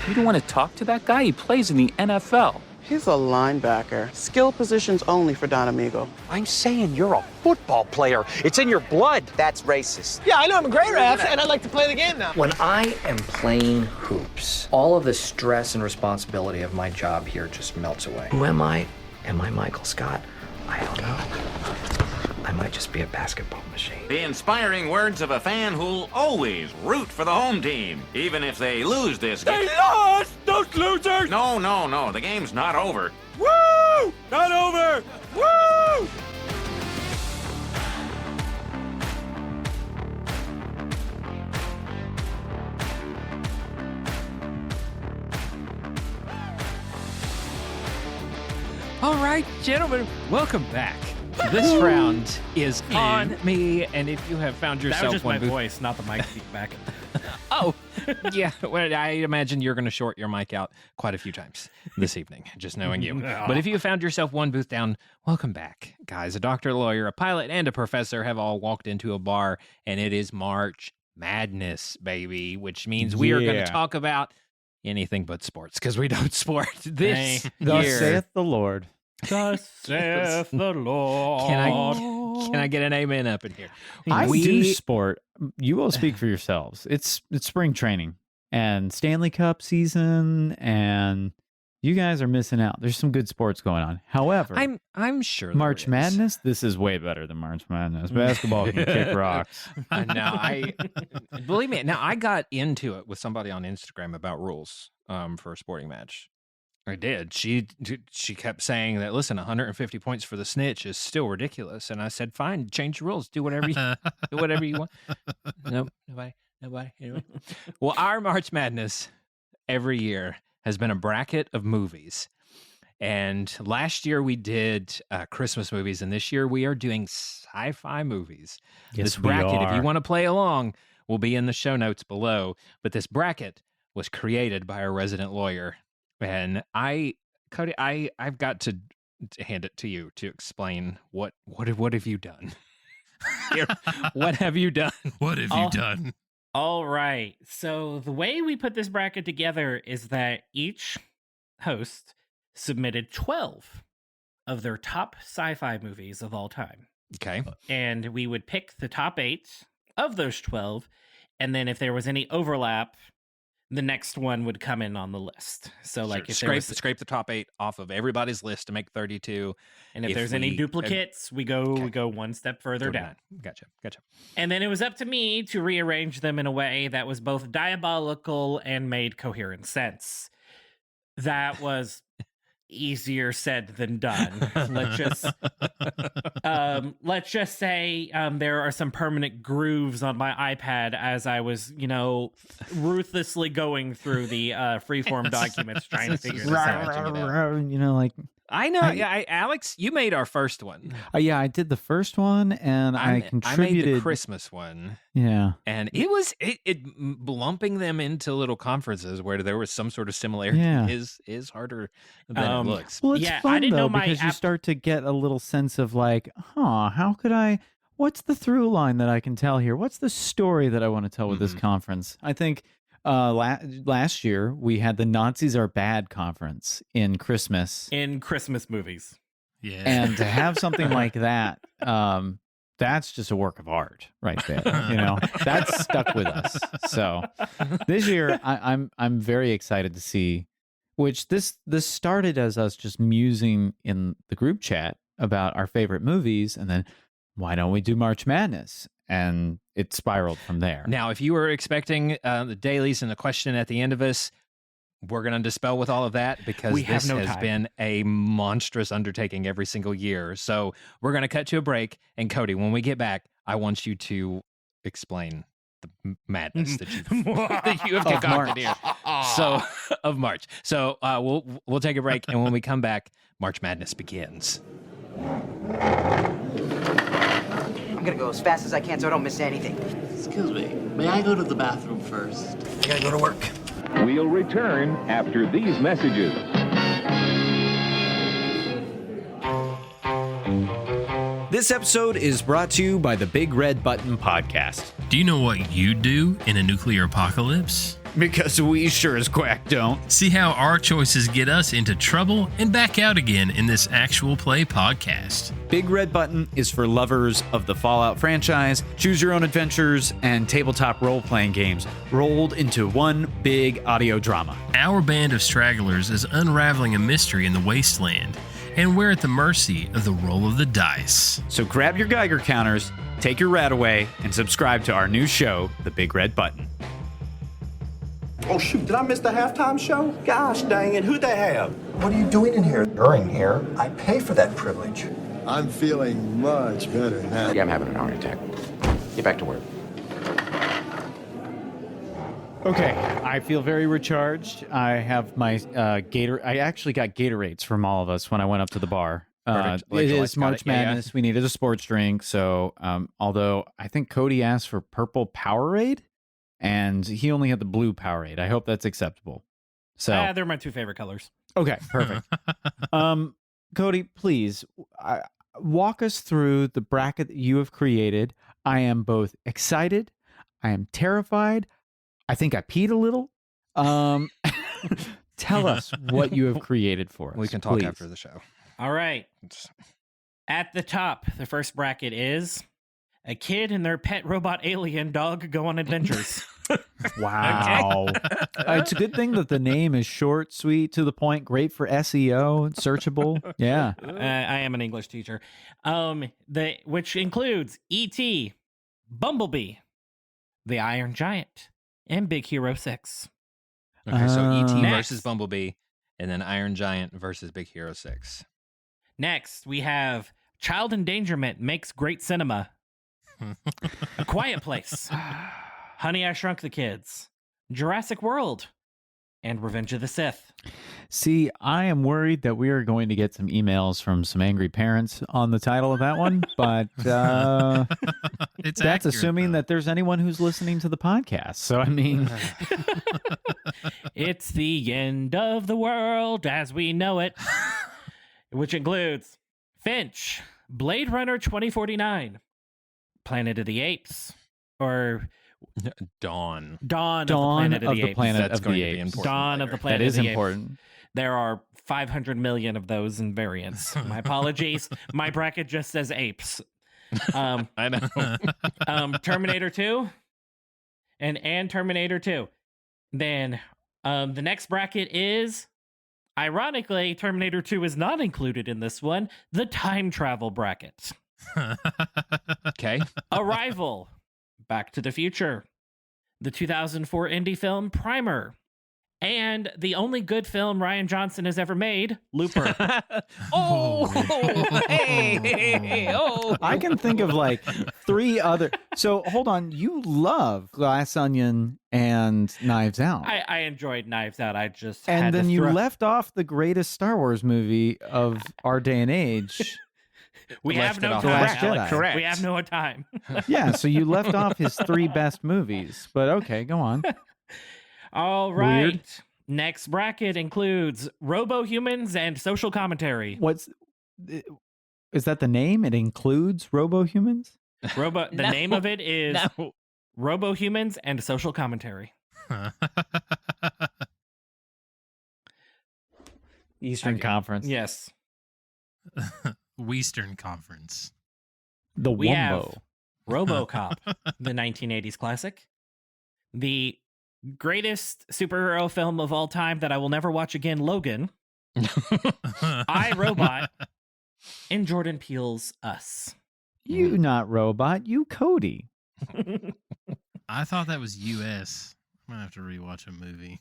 You don't want to talk to that guy? He plays in the NFL. He's a linebacker. Skill positions only for Don Amigo. I'm saying you're a football player. It's in your blood. That's racist. Yeah, I know I'm a great ref, and I'd like to play the game now. When I am playing hoops, all of the stress and responsibility of my job here just melts away. Who am I? Am I Michael Scott? I don't know. I might just be a basketball machine. The inspiring words of a fan who'll always root for the home team, even if they lose this game. They lost! Those losers! No. The game's not over. Woo! Not over! Woo! All right, gentlemen, welcome back. This round is on me, and if you have found yourself that was just one my booth- voice, not the mic feedback. Oh, yeah. Well, I imagine you're going to short your mic out quite a few times this evening, just knowing you. No. But if you found yourself one booth down, welcome back, guys. A doctor, a lawyer, a pilot, and a professor have all walked into a bar, and it is March Madness, baby, which means we are going to talk about anything but sports because we don't sport this year. Thus saith the Lord. Thus saith the Lord. Can I get an amen up in here? I do sport. You will speak for yourselves. It's spring training and Stanley Cup season, and you guys are missing out. There's some good sports going on. However, I'm sure March Madness. This is way better than March Madness. Basketball can kick rocks. Believe me. Now I got into it with somebody on Instagram about rules for a sporting match. I did. She kept saying that, listen, 150 points for the snitch is still ridiculous. And I said, fine, change the rules. Do whatever you want. Nope, nobody. Anyway. Well, our March Madness every year has been a bracket of movies. And last year we did Christmas movies, and this year we are doing sci-fi movies. Yes, this bracket, we if you are. want to play along, will be in the show notes below. But this bracket was created by a resident lawyer. And Cody, I've got to hand it to you to explain what have you done? What have you done? What have you done? All right. So the way we put this bracket together is that each host submitted 12 of their top sci-fi movies of all time. Okay. And we would pick the top 8 of those 12. And then if there was any overlap, the next one would come in on the list. So, like, if scrape the top 8 off of everybody's list to make 32, and if there's any duplicates, we go one step further down. Gotcha. And then it was up to me to rearrange them in a way that was both diabolical and made coherent sense. That was easier said than done. Let's just say there are some permanent grooves on my iPad as I was, ruthlessly going through the freeform documents trying to figure this out. I know. Alex, you made our first one. Yeah, I did the first one, and I contributed. I made the Christmas one. Yeah, and it was lumping them into little conferences where there was some sort of similarity. Is harder than it looks. Well, it's fun, I didn't know because you start to get a little sense of like, how could I? What's the through line that I can tell here? What's the story that I want to tell with this conference? I think. Last year we had the Nazis Are Bad conference in Christmas movies. Yeah. And to have something like that, that's just a work of art right there. That's stuck with us. So this year I'm very excited to see, which this started as us just musing in the group chat about our favorite movies, and then why don't we do March Madness? And it spiraled from there. Now, if you were expecting the dailies and the question at the end of us, we're going to dispel with all of that because this has been a monstrous undertaking every single year. So we're going to cut to a break. And Cody, when we get back, I want you to explain the madness that you have concocted here. So of March. So we'll take a break, and when we come back, March Madness begins. I'm gonna go as fast as I can so I don't miss anything. Excuse me, may I go to the bathroom first? I gotta go to work. We'll return after these messages. This episode is brought to you by the Big Red Button Podcast. Do you know what you'd do in a nuclear apocalypse? Because we sure as quack don't. See how our choices get us into trouble and back out again in this actual play podcast. Big Red Button is for lovers of the Fallout franchise, choose your own adventures, and tabletop role-playing games rolled into one big audio drama. Our band of stragglers is unraveling a mystery in the wasteland, and we're at the mercy of the roll of the dice. So grab your Geiger counters, take your rat away, and subscribe to our new show, The Big Red Button. Oh, shoot, did I miss the halftime show? Gosh dang it, who'd they have? What are you doing in here? You're in here. I pay for that privilege. I'm feeling much better now. Yeah, I'm having an heart attack. Get back to work. Okay, I feel very recharged. I have my I actually got Gatorades from all of us when I went up to the bar. It is March Madness. We needed a sports drink. So, although I think Cody asked for purple Powerade, and he only had the blue Powerade. I hope that's acceptable. So they're my two favorite colors. Okay, perfect. Cody, please walk us through the bracket that you have created. I am both excited. I am terrified. I think I peed a little. Tell us what you have created for us. We can talk please. after the show. All right. At the top, the first bracket is a kid and their pet robot alien dog go on adventures. Wow. It's a good thing that the name is short, sweet, to the point, great for SEO, searchable. Yeah. I am an English teacher. Which includes E.T., Bumblebee, The Iron Giant, and Big Hero 6. Okay, so E.T. Next. versus Bumblebee, and then Iron Giant versus Big Hero 6. Next, we have Child Endangerment Makes Great Cinema, A Quiet Place, Honey, I Shrunk the Kids, Jurassic World, and Revenge of the Sith. See, I am worried that we are going to get some emails from some angry parents on the title of that one, but that's accurate, assuming that there's anyone who's listening to the podcast. So, I mean... It's the end of the world as we know it, which includes Finch, Blade Runner 2049, Planet of the Apes, or... Dawn of the Planet of the Apes. That's going to be important. Dawn of the Planet That of is the important. Apes. There are 500 million of those in variants. My apologies. My bracket just says apes. I know. Terminator 2 and Terminator 2. Then the next bracket is, ironically, Terminator 2 is not included in this one, the time travel bracket. Okay. Arrival, Back to the Future, the 2004 indie film Primer, and the only good film Rian Johnson has ever made, Looper. I can think of like 3 other. So hold on, you love Glass Onion and Knives Out, I enjoyed Knives Out. I just and had then to you throw... left off the greatest Star Wars movie of our day and age. We have no The time. Last Jedi. Correct. We have no time. Yeah, so you left off his 3 best movies, but okay, go on. All right. Weird. Next bracket includes Robo-Humans and Social Commentary. Is that the name? It includes Robo-Humans? The name of it is Robo-Humans and Social Commentary. Eastern Conference. Yes. Western Conference. The We have Wumbo. RoboCop, the 1980s classic. The greatest superhero film of all time that I will never watch again, Logan. I, Robot, and Jordan Peele's Us. You not Robot, you Cody. I thought that was U.S. I'm going to have to rewatch a movie.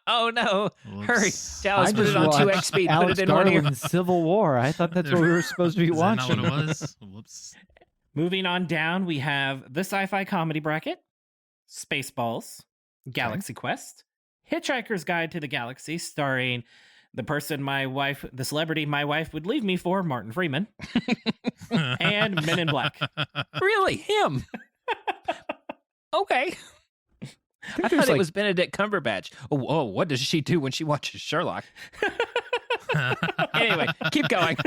Oh no! Whoops. Hurry, Dallas, I put just it on watched 2x speed. Put Alex it in one ear. Garland's Civil War. I thought that's what we were supposed to be Is watching. that not what it was? Whoops. Moving on down, we have the sci-fi comedy bracket, Spaceballs, Galaxy Quest, Hitchhiker's Guide to the Galaxy, starring the celebrity my wife would leave me for, Martin Freeman, and Men in Black. Really, him? Okay. I thought it was Benedict Cumberbatch. Oh, what does she do when she watches Sherlock? Anyway, keep going.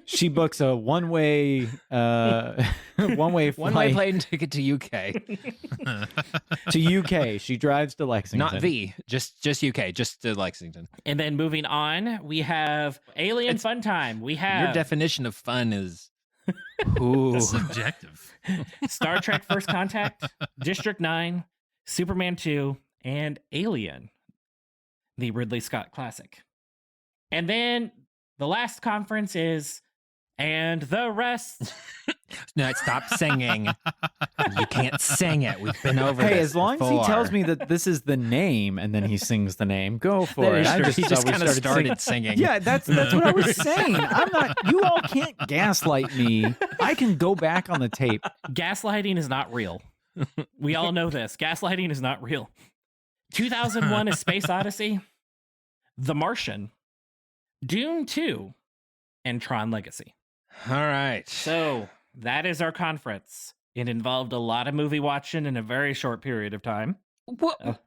She books a one-way one-way plane ticket to UK. to UK. She drives to Lexington. Not just UK, just to Lexington. And then moving on, we have Alien Fun Time. We have Your definition of fun is ooh. Subjective. Star Trek First Contact, District 9, Superman 2, and Alien, the Ridley Scott classic. And then the last conference is And the Rest. No, stop singing. You can't sing it. We've been over Hey, this as long before. as he tells me that this is the name and then he sings the name, go for it. He just kind of started singing. Yeah, that's what I was saying. I'm not. You all can't gaslight me. I can go back on the tape. Gaslighting is not real. We all know this. Gaslighting is not real. 2001: A Space Odyssey, The Martian, Dune 2, and Tron Legacy. All right. So that is our conference. It involved a lot of movie watching in a very short period of time. What?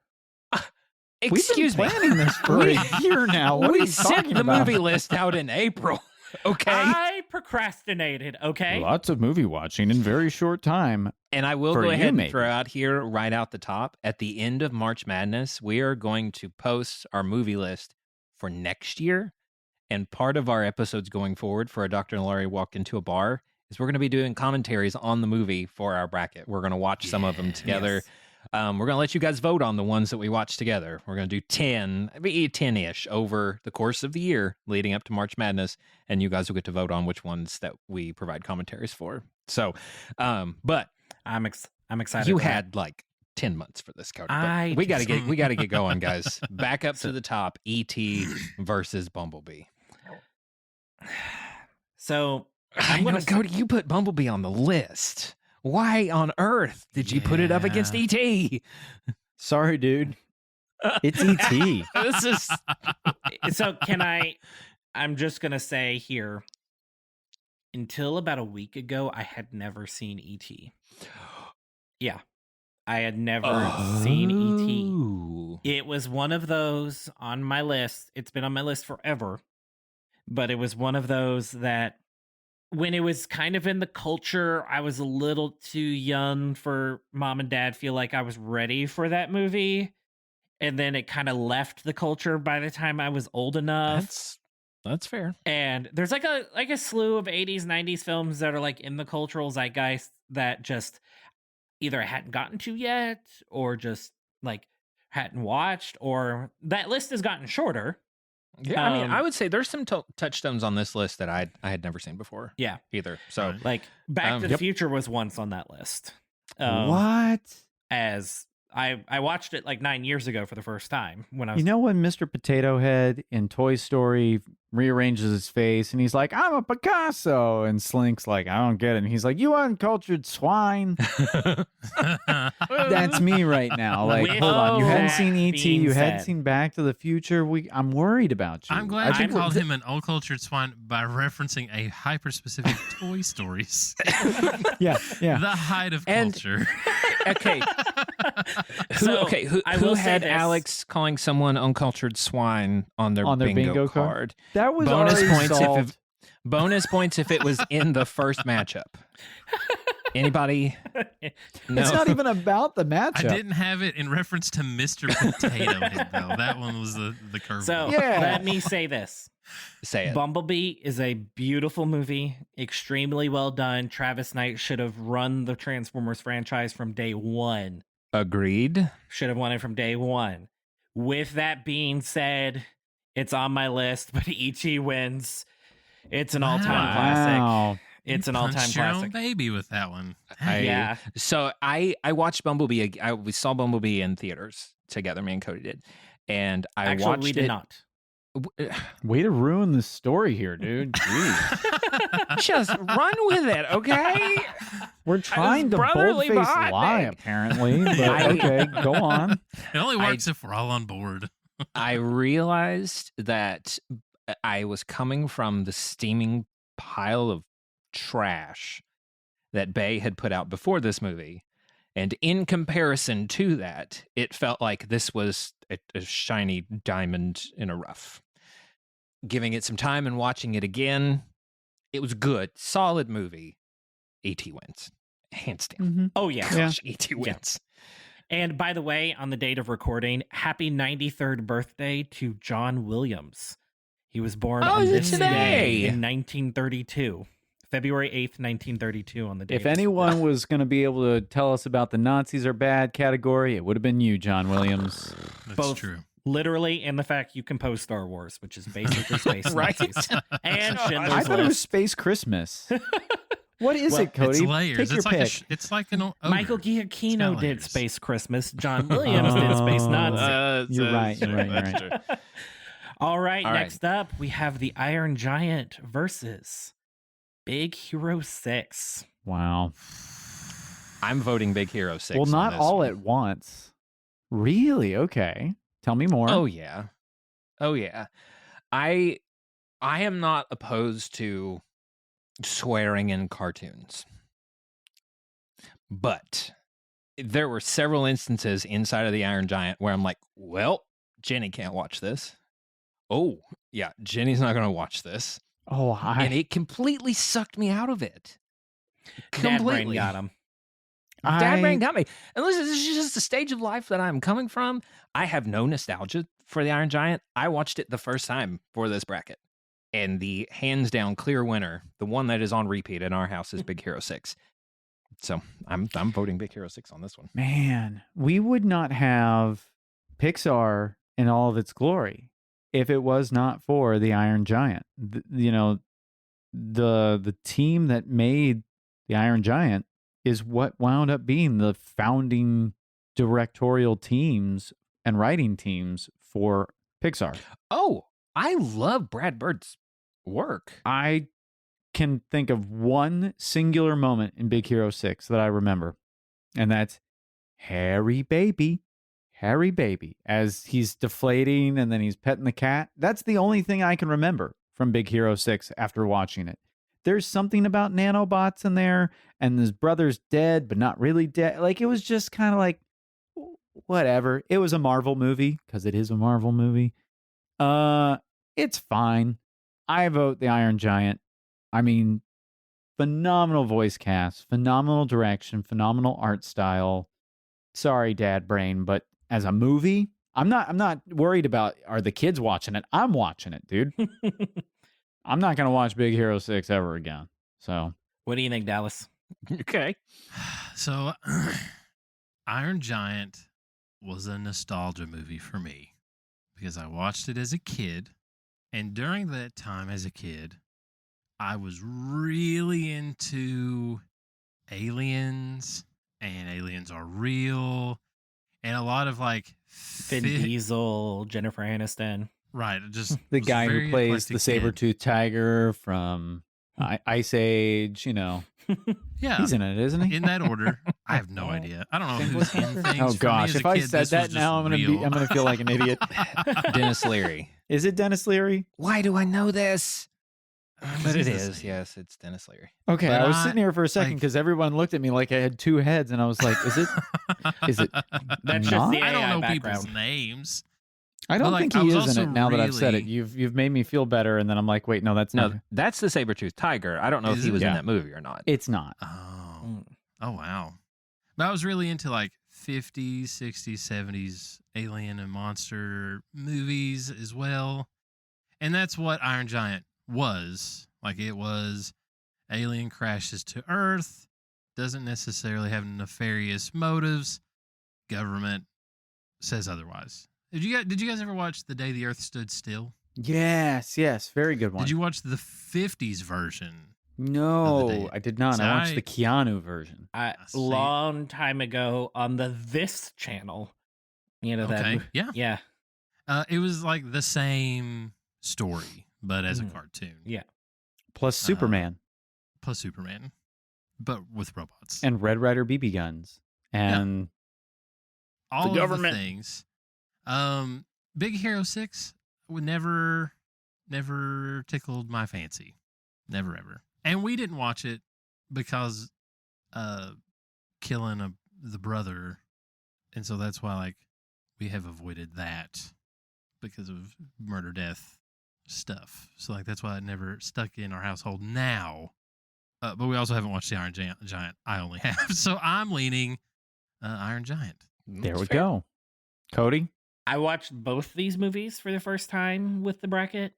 We've Excuse been planning this for a year now. What are we you sent talking the about? movie list out in April. Okay. I procrastinated, okay? Lots of movie watching in very short time. And I will For go you, ahead and maybe. throw out here right out the top, at the end of March Madness, we are going to post our movie list for next year. And part of our episodes going forward for a Dr. and Laurie Walk Into a Bar is we're going to be doing commentaries on the movie for our bracket. We're going to watch some of them together. Yes. We're going to let you guys vote on the ones that we watch together. We're going to do 10-ish over the course of the year leading up to March Madness. And you guys will get to vote on which ones that we provide commentaries for. So, but I'm excited. you for that. had like 10 months for this, Cody. I But we got to get going, guys. Back up to the top. E.T. versus Bumblebee. So I I'm know, going to Cody, you put Bumblebee on the list. Why on earth did you put it up against E.T.? Sorry, dude. It's E.T. This is So I'm just going to say here, until about a week ago, I had never seen E.T. Yeah. I had never seen E.T. It was one of those on my list. It's been on my list forever. But it was one of those that when it was kind of in the culture, I was a little too young for mom and dad feel like I was ready for that movie. And then it kind of left the culture by the time I was old enough. That's fair. And there's like a slew of 80s, 90s films that are like in the cultural zeitgeist that just either I hadn't gotten to yet or just like hadn't watched, or that list has gotten shorter. Yeah, I mean, I would say there's some touchstones on this list that I had never seen before. Yeah. Either. So like Back to the Future was once on that list. What? As I watched it like 9 years ago for the first time when I was. You know when Mr. Potato Head in Toy Story rearranges his face and he's like, I'm a Picasso, and Slink's like, I don't get it, and he's like, you uncultured swine. That's me right now. Like, With hold on, you hadn't that seen E.T., being you hadn't said- seen Back to the Future. I'm worried about you. I'm glad I you think called him an uncultured swine by referencing a hyper-specific Toy Stories. Yeah. The height of culture. Okay. So, Who I will say had this. Alex calling someone uncultured swine on their bingo card? That was bonus already points solved. bonus points if it was in the first matchup. Anybody? No. It's not even about the matchup. I didn't have it in reference to Mr. Potato Head, though. That one was the curveball. So Yeah. let me say this. Say it. Bumblebee is a beautiful movie, extremely well done. Travis Knight should have run the Transformers franchise from day one. Agreed. Should have won it from day one. With that being said, it's on my list, but E.T. wins. It's an all-time classic. Wow. It's an Punched all-time your classic. own baby with that one. Yeah. So I watched Bumblebee. We saw Bumblebee in theaters together. Me and Cody did, and I Actually, watched we did it. not. Way to ruin the story here, dude. Jeez. Just run with it, okay? We're trying to brotherly boldface bonding. lie, apparently. But okay, go on. It only works if we're all on board. I realized that I was coming from the steaming pile of trash that Bay had put out before this movie. And in comparison to that, it felt like this was a shiny diamond in a rough. giving it some time and watching it again, it was good. Solid movie. E.T. wins. Hands down. Mm-hmm. Oh, yeah. Gosh, E.T. wins. And by the way, on the date of recording, happy 93rd birthday to John Williams. He was born on this day in 1932. February 8th, 1932 on the date. If anyone was going to be able to tell us about the Nazis are bad category, it would have been you, John Williams. That's Both true. Literally, and the fact you composed Star Wars, which is basically space Right? Nazis. And Schindler's I thought it was List. Space Christmas. What is it, Cody? It's layers. Take your It's like pick. it's like an ogre. Michael It's got Giacchino did layers. Space Christmas. John Williams did Space Nazi. You're right. All right, All right. next up, we have the Iron Giant versus Big Hero 6. Wow. I'm voting Big Hero 6. Well, on not this all one. at once. Really? Okay. Tell me more. Oh yeah. Oh yeah. I am not opposed to swearing in cartoons. But there were several instances inside of the Iron Giant where I'm like, well, Jenny can't watch this. Oh, yeah, Jenny's not going to watch this. Oh, And it completely sucked me out of it. Dad brain Completely. got him. Dad brain got me. And listen, this is just the stage of life that I'm coming from. I have no nostalgia for the Iron Giant. I watched it the first time for this bracket. And the hands down clear winner, the one that is on repeat in our house, is Big Hero 6. So I'm voting Big Hero 6 on this one. Man, we would not have Pixar in all of its glory if it was not for the Iron Giant. The team that made the Iron Giant is what wound up being the founding directorial teams and writing teams for Pixar. Oh, I love Brad Bird's work. I can think of one singular moment in Big Hero 6 that I remember, and that's Harry Baby, as he's deflating and then he's petting the cat. That's the only thing I can remember from Big Hero 6 after watching it. There's something about nanobots in there, and his brother's dead, but not really dead. Like, it was just kind of like, whatever. It was a Marvel movie, because it is a Marvel movie. It's fine. I vote the Iron Giant. I mean, phenomenal voice cast, phenomenal direction, phenomenal art style. Sorry, Dad Brain, but as a movie, I'm not worried about, are the kids watching it? I'm watching it, dude. I'm not going to watch Big Hero 6 ever again. So, what do you think, Dallas? Okay. So, Iron Giant was a nostalgia movie for me because I watched it as a kid. And during that time as a kid, I was really into aliens, and aliens are real, and a lot Vin of Diesel, Jennifer Aniston. Right, just the was guy very who plays eclectic the kid. saber-toothed tiger from Ice Age, Yeah, he's in it, isn't he? in that order. I have no idea. I don't know who's in things. Oh For me gosh, as a if I kid, said this that was now, just I'm real. gonna feel like an idiot. Dennis Leary. Is it Dennis Leary? Why do I know this? But it he's the is. same. Yes, it's Dennis Leary. Okay, But I was sitting here for a second like- because everyone looked at me like I had two heads, and I was like, "Is it? Is it? That's just not? the I don't AI know background. people's names. I don't but, think I he was is in also it. Now that I've said it, really- you've made me feel better, and then I'm like, wait, no, that's No, not. that's the saber-toothed tiger. I don't know if Is he it? was in Yeah. that movie or not. It's not. Oh wow. But I was really into 50s, 60s, 70s alien and monster movies as well. And that's what Iron Giant was. It was alien crashes to Earth, doesn't necessarily have nefarious motives. Government says otherwise. Did you guys ever watch The Day the Earth Stood Still? Yes, very good one. Did you watch the 50s version? No, I did not. So I watched the Keanu version. A see. long time ago on the This channel. You know Okay, that? yeah. Yeah. It was the same story, but as a cartoon. Yeah. Plus Superman Plus Superman, but with robots. and Red Ryder BB guns and All the of government. the things. Big Hero 6 would never tickled my fancy. Never ever. And we didn't watch it because killing the brother. And so that's why we have avoided that because of murder, death, stuff. So like that's why it never stuck in our household now. But we also haven't watched the Iron Giant. I only have. So I'm leaning Iron Giant. There we go. Cody? I watched both these movies for the first time with the bracket.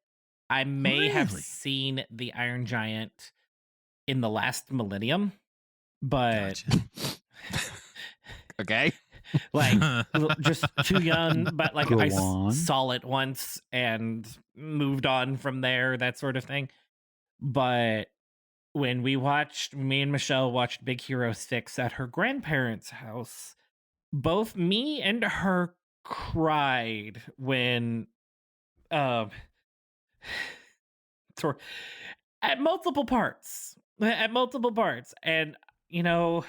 I may have Really? seen the Iron Giant in the last millennium, but Okay. like just too young. But like Go I on. saw it once and moved on from there, that sort of thing. But when me and Michelle watched Big Hero 6 at her grandparents' house, both me and her cried when at multiple parts, and you know,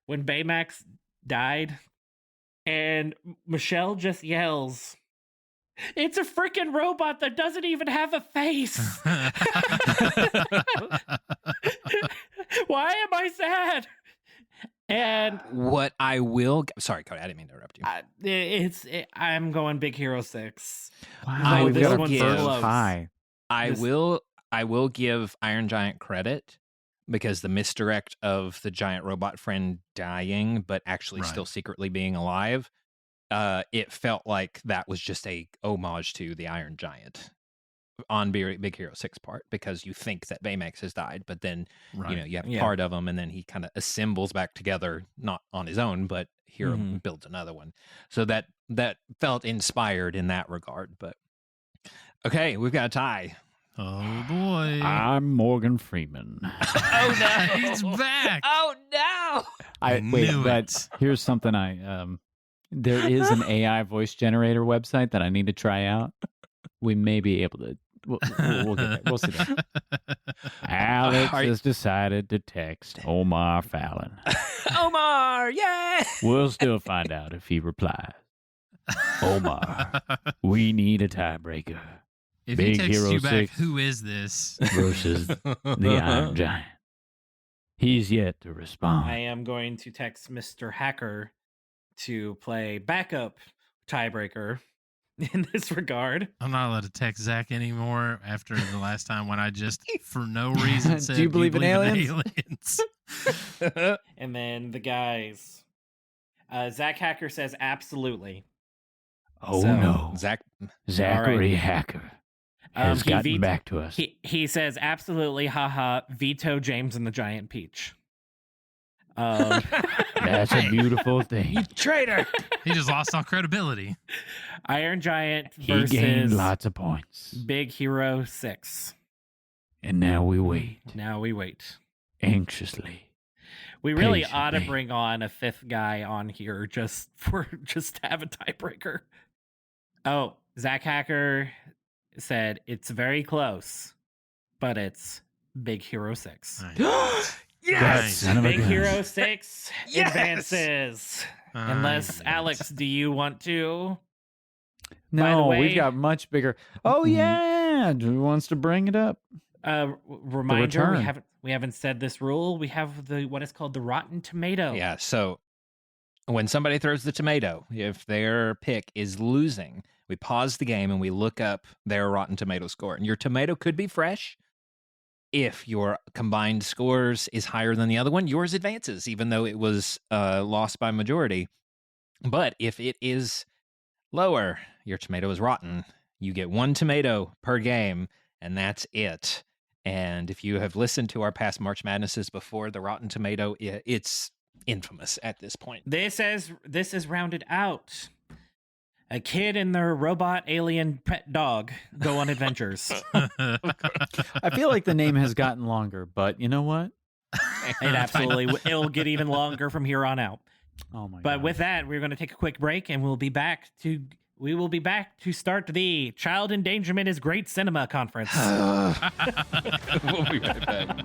when Baymax died and Michelle just yells, "It's a freaking robot that doesn't even have a face." Why am I sad? And what I will, sorry, Cody, I didn't mean to interrupt you. I'm going Big Hero 6. Wow, This we've got one's a first close. high. I will give Iron Giant credit because the misdirect of the giant robot friend dying, but actually still secretly being alive, it felt like that was just a homage to the Iron Giant on Big Hero 6 part, because you think that Baymax has died, but then you have part of him, and then he kind of assembles back together, not on his own, but Hero builds another one. So that felt inspired in that regard. But okay, we've got a tie. Oh boy. I'm Morgan Freeman. Oh no, he's back. Oh no. But here's something there is an AI voice generator website that I need to try out. We may be able to. We'll get there. We'll see that. Alex has decided to text Omar Fallon. Omar, yeah. We'll still find out if he replies. Omar, we need a tiebreaker. If Big he texts Hero you back, 6 who is this? versus the Iron Giant. He's yet to respond. I am going to text Mr. Hacker to play backup tiebreaker in this regard. I'm not allowed to text Zach anymore after the last time when I just, for no reason, said, Do you believe in aliens? And then the guys. Zach Hacker says absolutely. Oh So- no. Zachary All right. Hacker has gotten back to us. He says absolutely, haha, veto James and the Giant Peach. That's a beautiful thing. You traitor. He just lost all credibility. Iron Giant He versus gained lots of points. Big Hero 6. And now we wait We anxiously. really ought to patiently. bring on a fifth guy on here just to have a tiebreaker. Oh, Zach Hacker said it's very close, but it's Big Hero 6. Yes! Son of a Big gun. Hero 6 Yes! advances. Unless, Alex, do you want to? No, the way- we've got much bigger. Oh yeah, who wants to bring it up? Reminder: return. we haven't said this rule. We have what is called the Rotten Tomato. Yeah, so when somebody throws the tomato, if their pick is losing, we pause the game and we look up their Rotten Tomato score. And your tomato could be fresh. If your combined scores is higher than the other one, yours advances, even though it was lost by majority. But if it is lower, your tomato is rotten. You get one tomato per game, and that's it. And if you have listened to our past March Madnesses before, the Rotten Tomato, it's infamous at this point. This is rounded out. A kid and their robot alien pet dog go on adventures. I feel like the name has gotten longer, but you know what? It'll get even longer from here on out. Oh my But god. with that, we're going to take a quick break, and we will be back to start the Child Endangerment is Great Cinema Conference. We'll be right back.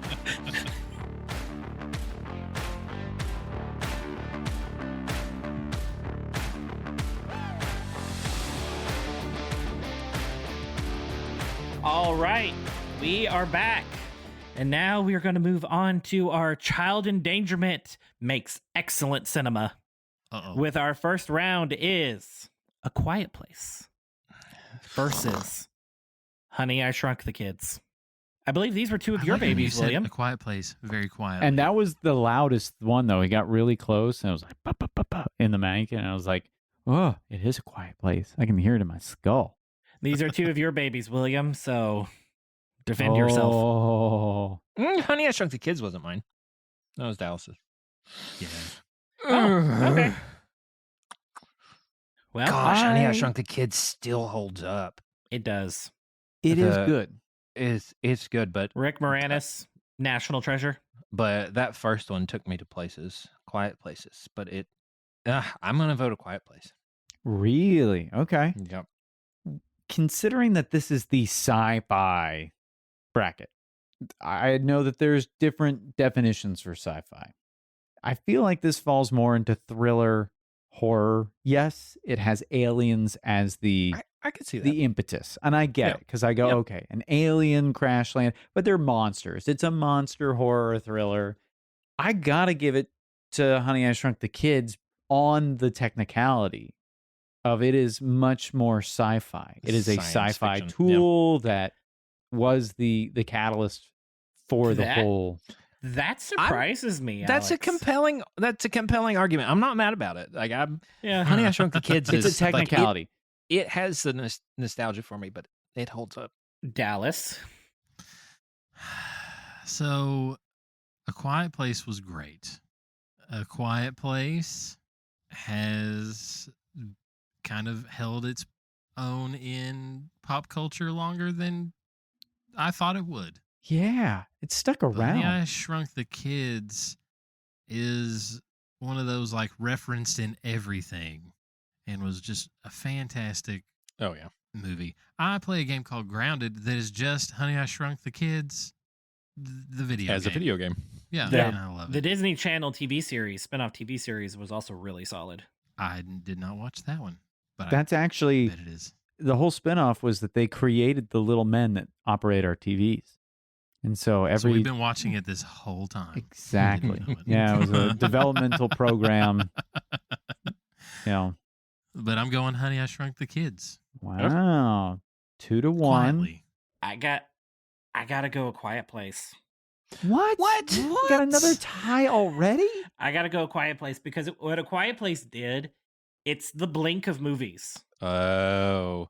All right, we are back. And now we are going to move on to our Child Endangerment Makes Excellent Cinema. With our first round is A Quiet Place versus Honey, I Shrunk the Kids. I believe these were two of I your like when you babies, said William. A Quiet Place, very quiet. And that was the loudest one, though. He got really close, and it was like, "Ba, ba, ba, ba," in the mic, and I was like, oh, it is a quiet place. I can hear it in my skull. These are two of your babies, William, so defend yourself. Oh. Honey, I Shrunk the Kids wasn't mine. That was Dallas's. Yeah. Oh, okay. Well, Gosh, Honey, I Shrunk the Kids still holds up. It does. It is good. It's good, but Rick Moranis, national treasure. But that first one took me to places, quiet places. But I'm gonna vote A Quiet Place. Really? Okay. Yep. Considering that this is the sci-fi bracket, I know that there's different definitions for sci-fi. I feel like this falls more into thriller, horror. Yes, it has aliens as the I could see that. the impetus, and I get it because I go, okay, an alien crash land, but they're monsters. It's a monster horror thriller. I gotta give it to Honey, I Shrunk the Kids on the technicality of it is much more sci-fi. It is a Science sci-fi fiction, tool that was the catalyst for the That- whole. That surprises me. That's a Alex. compelling argument. I'm not mad about it. Like Honey, I Shrunk the Kids. It's a is, like, technicality. it has the nostalgia for me, but it holds up. Dallas. So, A Quiet Place was great. A Quiet Place has kind of held its own in pop culture longer than I thought it would. Yeah, it stuck around. Honey, I Shrunk the Kids is one of those like referenced in everything and was just a fantastic movie. I play a game called Grounded that is just Honey, I Shrunk the Kids, the video As game. a video game. Yeah, The, and I love the it. Disney Channel TV series, spinoff TV series, was also really solid. I did not watch that one, but That's actually bet it is. the whole spinoff was that they created the little men that operate our TVs. And so So we've been watching it this whole time. Exactly. Didn't know it. Yeah, it was a developmental program. You know, But I'm going Honey, I Shrunk the Kids. wow. 2-1. Quietly. I gotta go A Quiet Place. What? You got another tie already? I gotta go A Quiet Place because what A Quiet Place did, it's the Blink of movies. Oh.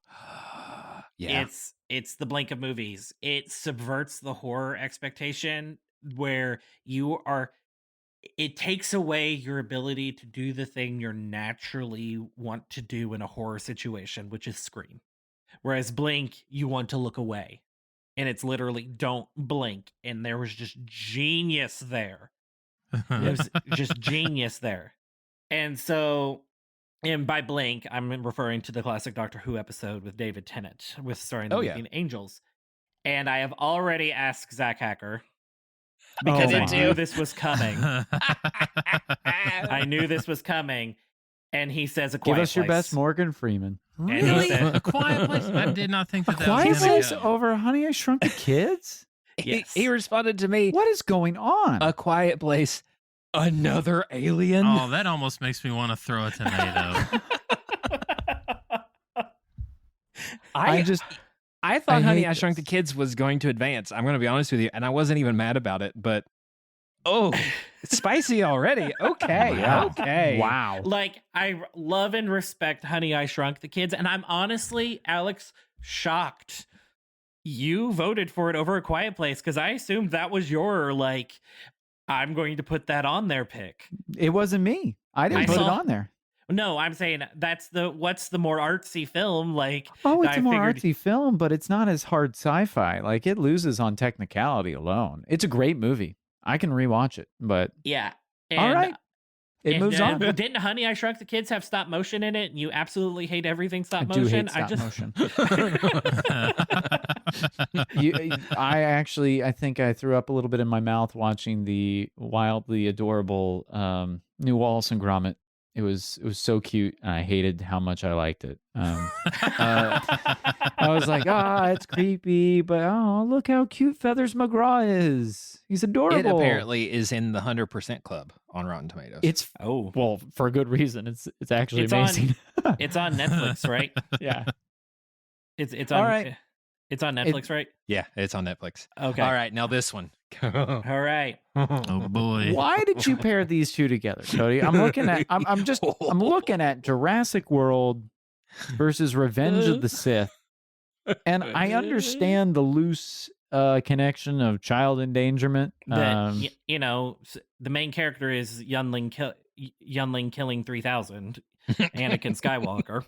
Yeah. It's the Blink of movies. It subverts the horror expectation where it takes away your ability to do the thing you're naturally want to do in a horror situation, which is scream. Whereas Blink, you want to look away. And it's literally don't blink. And there was just genius there. There was just genius there. And so, and by Blink, I'm referring to the classic Doctor Who episode with David Tennant, with starring the Weeping Angels. And I have already asked Zach Hacker because I knew this was coming. I knew this was coming. And he says A Quiet Give us Place. your best Morgan Freeman. And he Really? said, A Quiet Place? I did not think that that Quiet was going Place to go. over Honey, I Shrunk the Kids? Yes. He responded to me, What is going on? A Quiet Place, another alien. Oh, that almost makes me want to throw a tomato. I thought I Honey, hate I Shrunk the this. Kids was going to advance. I'm going to be honest with you, and I wasn't even mad about it, but it's spicy already. Okay, Wow. okay. Wow. like, I love and respect Honey, I Shrunk the Kids. And I'm honestly, Alex, shocked you voted for it over A Quiet Place because I assumed that was your, like, I'm going to put that on there pick. It wasn't me. I didn't I put it saw- on there. No, I'm saying what's the more artsy film? Like, Oh, it's I a more figured- artsy film, but it's not as hard sci-fi. Like, it loses on technicality alone. It's a great movie. I can rewatch it, but Yeah. all right. It moves on. Didn't Honey, I Shrunk the Kids have stop motion in it? And you absolutely hate everything stop I do motion? hate stop motion. I think I threw up a little bit in my mouth watching the wildly adorable new Wallace and Gromit. It was so cute, and I hated how much I liked it. I was like, it's creepy, but look how cute Feathers McGraw is. He's adorable. It apparently is in the 100% club on Rotten Tomatoes. It's well for a good reason. It's actually amazing. It's on Netflix, right? Yeah. It's on. All right. It's on Netflix, right? Yeah, it's on Netflix. Okay. All right, now this one. All right. Oh boy. Why did you pair these two together, Cody? I'm looking at Jurassic World versus Revenge of the Sith. And I understand the loose connection of child endangerment. The main character is Youngling killing 3000, Anakin Skywalker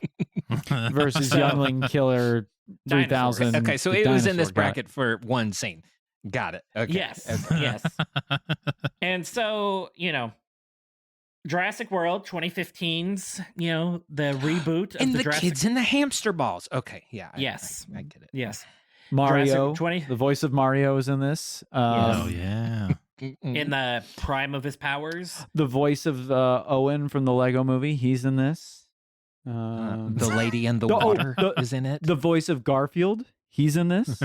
versus Youngling Killer 3000. Okay, so it was in this bracket for one scene. Got it. Okay. Yes. Okay. Yes. And so, Jurassic World 2015's, the reboot of and the Jurassic kids in the hamster balls. Okay, yeah. Yes. I get it. Yes. Mario, Jurassic the voice of Mario is in this. Oh, yeah. In the prime of his powers. The voice of Owen from the Lego movie, he's in this. The lady in the water is in it. The voice of Garfield, he's in this.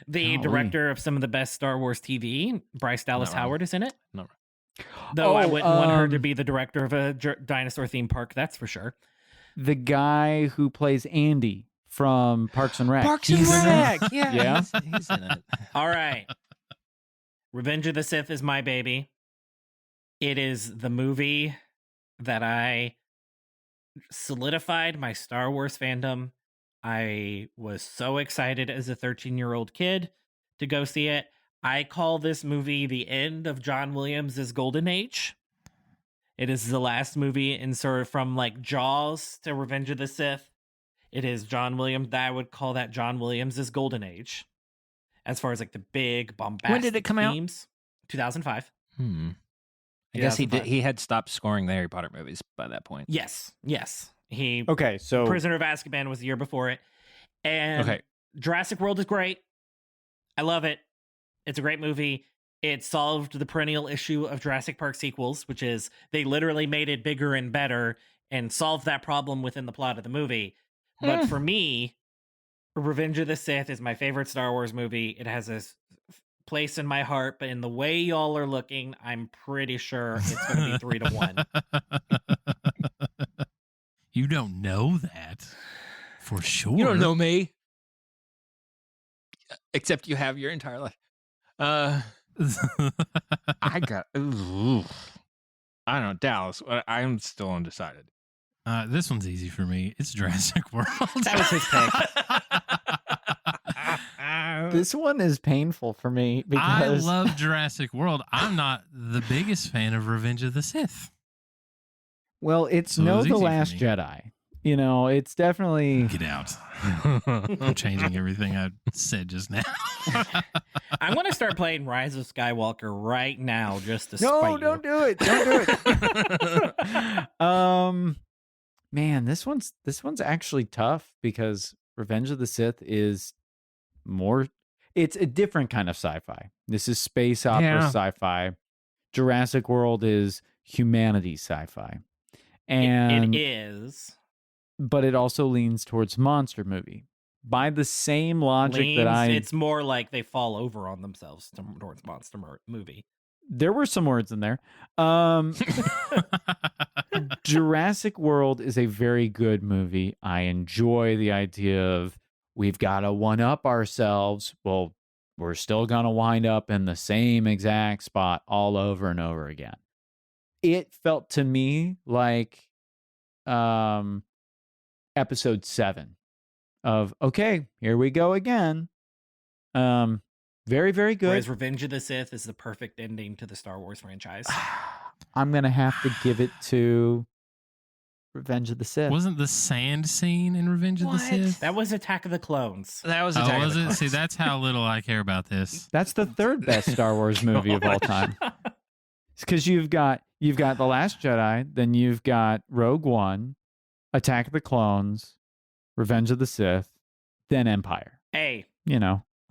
The director of some of the best Star Wars TV, Bryce Dallas Howard, is in it. No. Though I wouldn't want her to be the director of a dinosaur theme park, that's for sure. The guy who plays Andy from Parks and Rec. Parks and Rec. Yeah. He's in it. All right. Revenge of the Sith is my baby. It is the movie that I solidified my Star Wars fandom. I was so excited as a 13-year-old kid to go see it. I call this movie the end of John Williams' golden age. It is the last movie in sort of from like Jaws to Revenge of the Sith. It is John Williams. I would call that John Williams' golden age. As far as like the big bombastic When did it come themes. 2005. I guess he had stopped scoring the Harry Potter movies by that point. Yes. So Prisoner of Azkaban was the year before it. And Jurassic World is great. I love it. It's a great movie. It solved the perennial issue of Jurassic Park sequels, which is they literally made it bigger and better and solved that problem within the plot of the movie. But for me, Revenge of the Sith is my favorite Star Wars movie. It has a place in my heart, but in the way y'all are looking, I'm pretty sure it's going to be 3-1. You don't know that for sure. You don't know me. Except you have your entire life. I don't know, Dallas. I'm still undecided. This one's easy for me. It's Jurassic World. That was his pick. This one is painful for me because I love Jurassic World. I'm not the biggest fan of Revenge of the Sith. Well, it's The Last Jedi. It's definitely... Get out. I'm changing everything I said just now. I'm going to start playing Rise of Skywalker right now just to spite you. Don't do it. Don't do it. Man, this one's actually tough because Revenge of the Sith is more... It's a different kind of sci-fi. This is space opera sci-fi. Jurassic World is humanity sci-fi. And it is. But it also leans towards monster movie. By the same logic it's more like they fall over on themselves towards monster movie. There were some words in there. Jurassic World is a very good movie. I enjoy the idea of we've got to one-up ourselves. Well, we're still going to wind up in the same exact spot all over and over again. It felt to me like episode 7 of, okay, here we go again. Very, very good. Whereas Revenge of the Sith is the perfect ending to the Star Wars franchise. I'm going to have to give it to Revenge of the Sith. Wasn't the sand scene in Revenge of the Sith? That was Attack of the Clones. That was Attack of the Clones. See, that's how little I care about this. That's the third best Star Wars movie of all time. It's because you've got The Last Jedi, then you've got Rogue One, Attack of the Clones, Revenge of the Sith, then Empire. Hey.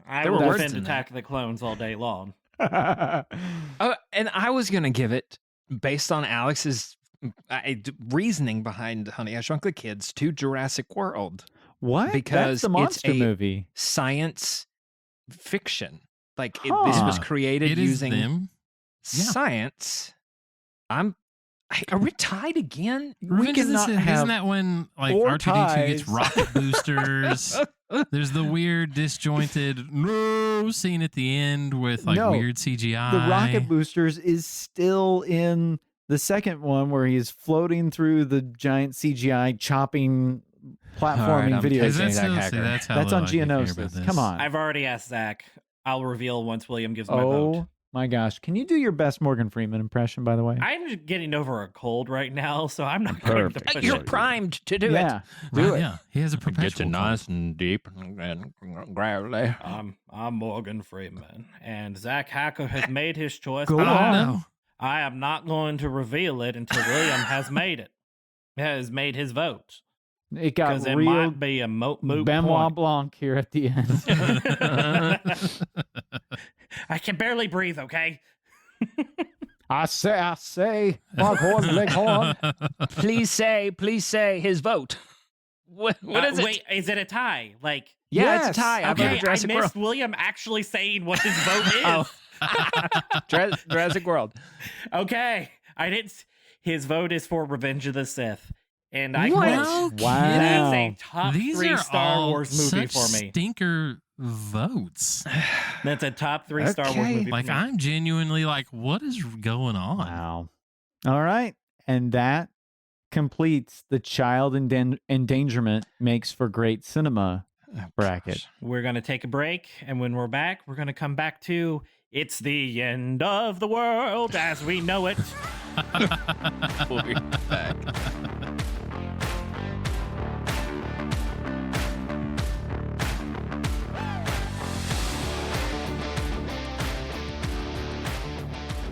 I will defend Attack of the Clones all day long. And I was going to give it, based on Alex's reasoning behind Honey, I Shrunk the Kids, to Jurassic World. What? Because that's the monster it's a movie. Science fiction. Like, this was created using science. Are we tied again? Isn't that when like R2-D2 gets rocket boosters There's the weird disjointed no scene at the end with like No, weird CGI. The rocket boosters is still in the second one where he's floating through the giant CGI chopping platforming video Is that game. still- see, that's how That's low on I could care about Geonosis. this. Come on. I've already asked Zach. I'll reveal once William gives my vote. Oh my gosh. Can you do your best Morgan Freeman impression, by the way? I'm just getting over a cold right now, so I'm not going to push You're it. primed to do Yeah, it. do it. Yeah, he has a perpetual. Gets you nice and deep and gravelly. I'm Morgan Freeman, and Zach Hacker has made his choice. Go on. I am not going to reveal it until William has made it. Has made his vote. It got Because it real might be a moot Benoit point. Blanc here at the end. I can barely breathe, okay? I say, Foghorn Leghorn. Please say his vote. What is it? Wait, is it a tie? Like, Yeah, it's a tie. I okay, voted Jurassic I World. missed William actually saying what his vote is. Oh. Jurassic World. Okay, I didn't. His vote is for Revenge of the Sith, and I No quote, Wow. that is a top These 3 are Star all Wars movie such for me. Stinker votes. That's a top 3 Star Wars movie. Like for me. I'm genuinely like, what is going on? Wow. All right. And that completes the child endangerment makes for great cinema bracket. We're gonna take a break, and when we're back, we're gonna come back to it's the end of the world as we know it. We'll be back.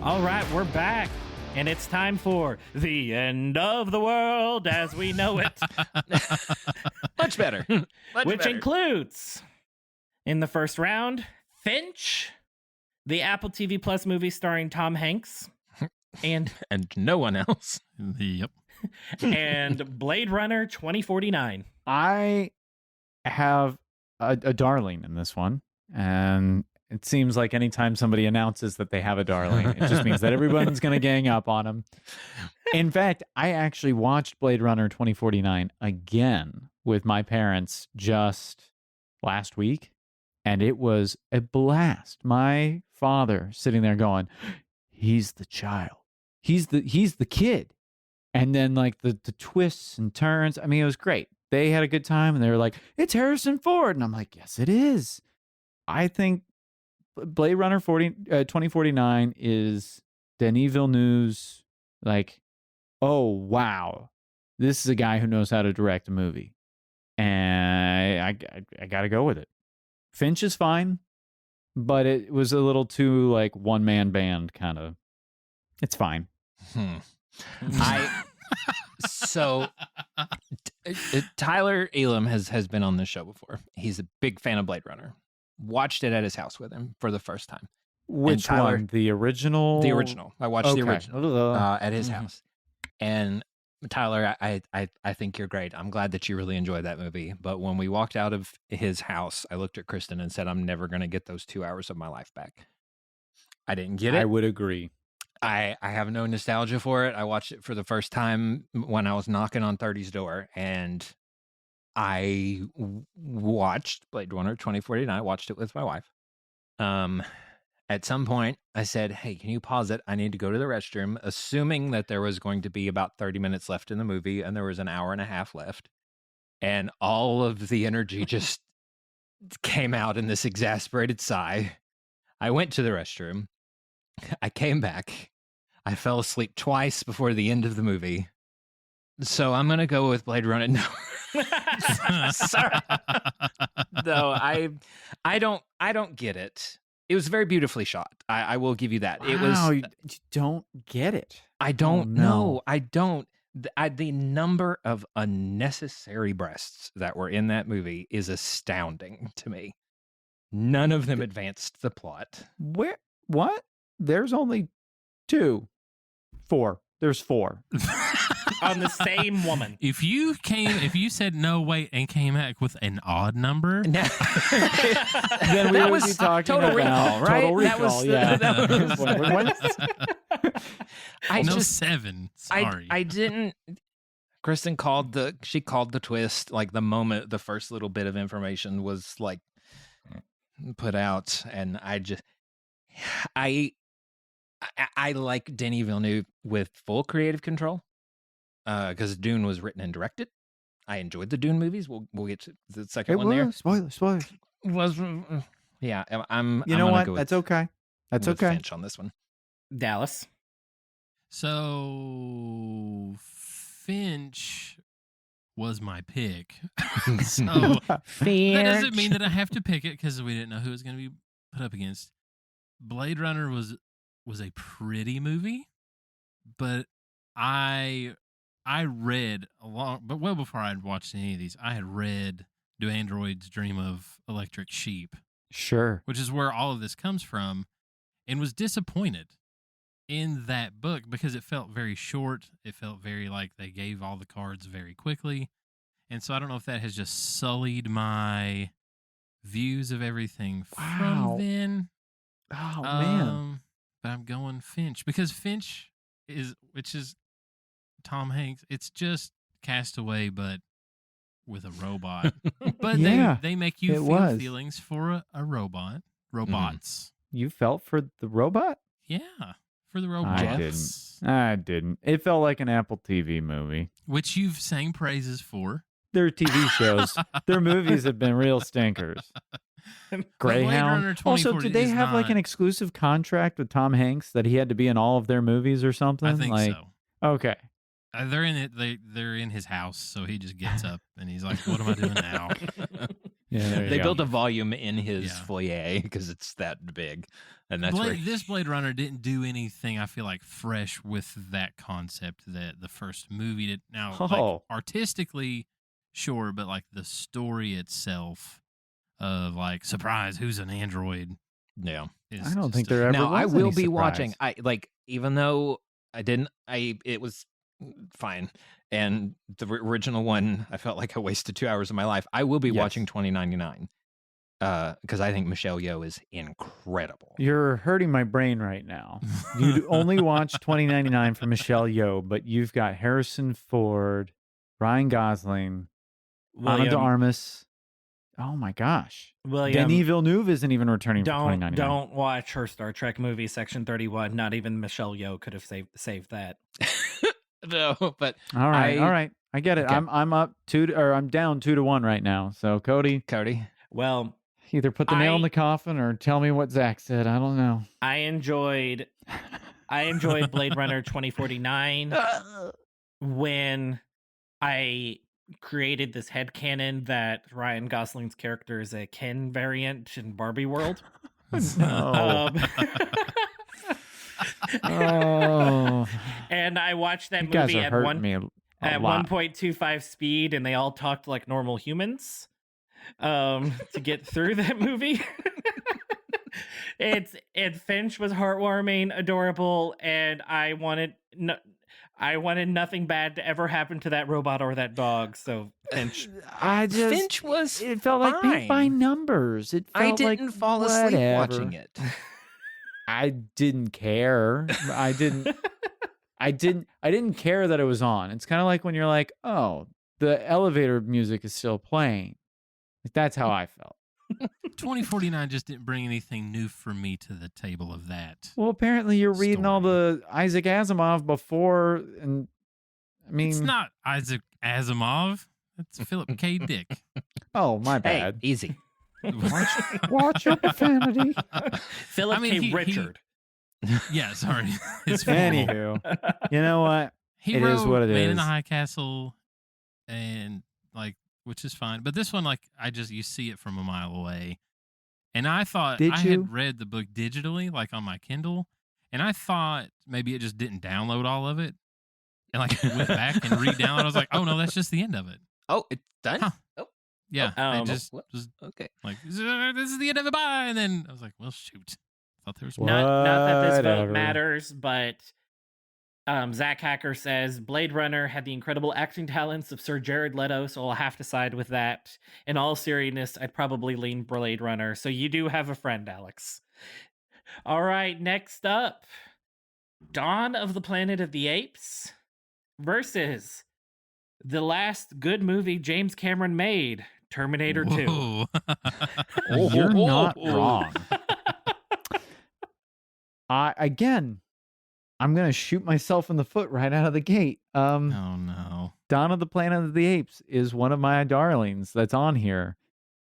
All right, we're back, and it's time for the end of the world as we know it. Much better. Much Which better. includes, in the first round, Finch, the Apple TV Plus movie starring Tom Hanks, and no one else. Yep. and Blade Runner 2049. I have a darling in this one, and it seems like anytime somebody announces that they have a darling, it just means that everyone's going to gang up on them. In fact, I actually watched Blade Runner 2049 again with my parents just last week, and it was a blast. My father sitting there going, he's the child. He's the kid. And then like the twists and turns. I mean, it was great. They had a good time, and they were like, it's Harrison Ford. And I'm like, yes, it is. I think Blade Runner 2049 is Denis Villeneuve's like, oh, wow. This is a guy who knows how to direct a movie. And I got to go with it. Finch is fine, but it was a little too like one-man band kind of. It's fine. Tyler Elam has been on this show before. He's a big fan of Blade Runner. Watched it at his house with him for the first time. Which Tyler, one? The original? The original. I watched the Okay. original at his house. And Tyler, I think you're great. I'm glad that you really enjoyed that movie. But when we walked out of his house, I looked at Kristen and said, I'm never going to get those 2 hours of my life back. I didn't get it. I would agree. I have no nostalgia for it. I watched it for the first time when I was knocking on 30's door, and I watched Blade Runner 2049. I watched it with my wife. At some point, I said, hey, can you pause it? I need to go to the restroom, assuming that there was going to be about 30 minutes left in the movie, and there was an hour and a half left. And all of the energy just came out in this exasperated sigh. I went to the restroom. I came back. I fell asleep twice before the end of the movie. So I'm going to go with Blade Runner. No. Sorry. No, I don't get it. It was very beautifully shot. I will give you that. Wow, It was. you don't get it. I don't no. know. I don't. The number of unnecessary breasts that were in that movie is astounding to me. None of them advanced the plot. Where? What? There's only 4. There's 4. On the same woman. If you said no, wait, and came back with an odd number, then we That would was be talking Total about Recall, right? Total That Recall, was yeah. that was- no 7. Sorry, I didn't. Kristen called the twist, like the moment the first little bit of information was like put out, and I like Denis Villeneuve with full creative control, because Dune was written and directed. I enjoyed the Dune movies. We'll get to the second one there. Spoilers. Yeah, I'm. You know what? That's okay. That's okay. Finch on this one. Dallas. So Finch was my pick. So that doesn't mean that I have to pick it because we didn't know who it was going to be put up against. Blade Runner was a pretty movie, but I read but well before I'd watched any of these, I had read Do Androids Dream of Electric Sheep? Sure. Which is where all of this comes from, and was disappointed in that book because it felt very short. It felt very like they gave all the cards very quickly. And so I don't know if that has just sullied my views of everything from then. Oh, man. But I'm going Finch because Finch which is Tom Hanks. It's just Castaway, but with a robot. But Yeah, they make you it feel was. feelings for a robot. Robots. You felt for the robot? Yeah, for the robots. I didn't. It felt like an Apple TV movie. Which you've sang praises for. Their TV shows, their movies have been real stinkers. Greyhound. Also, did they have like an exclusive contract with Tom Hanks that he had to be in all of their movies or something? I think so. Okay. They're in it. They're in his house, so he just gets up and he's like, "What am I doing now?" Yeah, they built a volume in his foyer because it's that big, and that's where this Blade Runner didn't do anything. I feel like fresh with that concept that the first movie did. Now, like, artistically, sure, but like the story itself of like surprise, who's an android? Yeah, I don't think there ever. Now was I will any be surprise. watching. Even though it was fine. And the original one, I felt like I wasted 2 hours of my life. I will be watching 2099 because I think Michelle Yeoh is incredible. You're hurting my brain right now. You'd only watch 2099 for Michelle Yeoh, but you've got Harrison Ford, Ryan Gosling, Ana de Armas. Oh my gosh. Denis Villeneuve isn't even returning for 2099. Don't watch her Star Trek movie, Section 31. Not even Michelle Yeoh could have saved that. No, but all right. I get it. Okay. I'm up I'm down 2-1 right now. So Cody. Well, either put the nail in the coffin or tell me what Zach said. I don't know. I enjoyed Blade Runner 2049 when I created this headcanon that Ryan Gosling's character is a Ken variant in Barbie World. No. And I watched that You guys movie are at hurting me a lot. 1.25 speed, and they all talked like normal humans to get through that movie. Finch was heartwarming, adorable, and I wanted nothing bad to ever happen to that robot or that dog. So Finch, Finch was. It felt like paint by numbers. It felt I didn't like fall asleep whatever. watching it. I didn't care. I didn't care that it was on. It's kind of like when you're like, oh, the elevator music is still playing. Like, that's how I felt. 2049 just didn't bring anything new for me to the table of that. Well, apparently you're reading all the Isaac Asimov before, and I mean, It's not Isaac Asimov. It's Philip K. Dick. Oh, my bad. Hey, easy. Watch your profanity. Philip K. Richard. Yeah, sorry. It's Anywho, you know what? He It wrote is what it Man in is. the High Castle, and like, which is fine. But this one, like, you see it from a mile away. And I thought Did I you? had read the book digitally, like on my Kindle, and I thought maybe it just didn't download all of it. And like went back and re-downloaded. I was like, oh no, that's just the end of it. Oh, it's done? Huh. Oh. Yeah, it just whoops. was Okay. like, this is the end of it. Bye. And then I was like, well, shoot. Thought there was more. Not that this vote Whatever. matters, but Zach Hacker says Blade Runner had the incredible acting talents of Sir Jared Leto, so I'll have to side with that. In all seriousness, I'd probably lean Blade Runner. So you do have a friend, Alex. All right, next up, Dawn of the Planet of the Apes versus The last good movie James Cameron made, Terminator 2. You're not wrong. I'm going to shoot myself in the foot right out of the gate. Oh, no. Dawn of the Planet of the Apes is one of my darlings that's on here.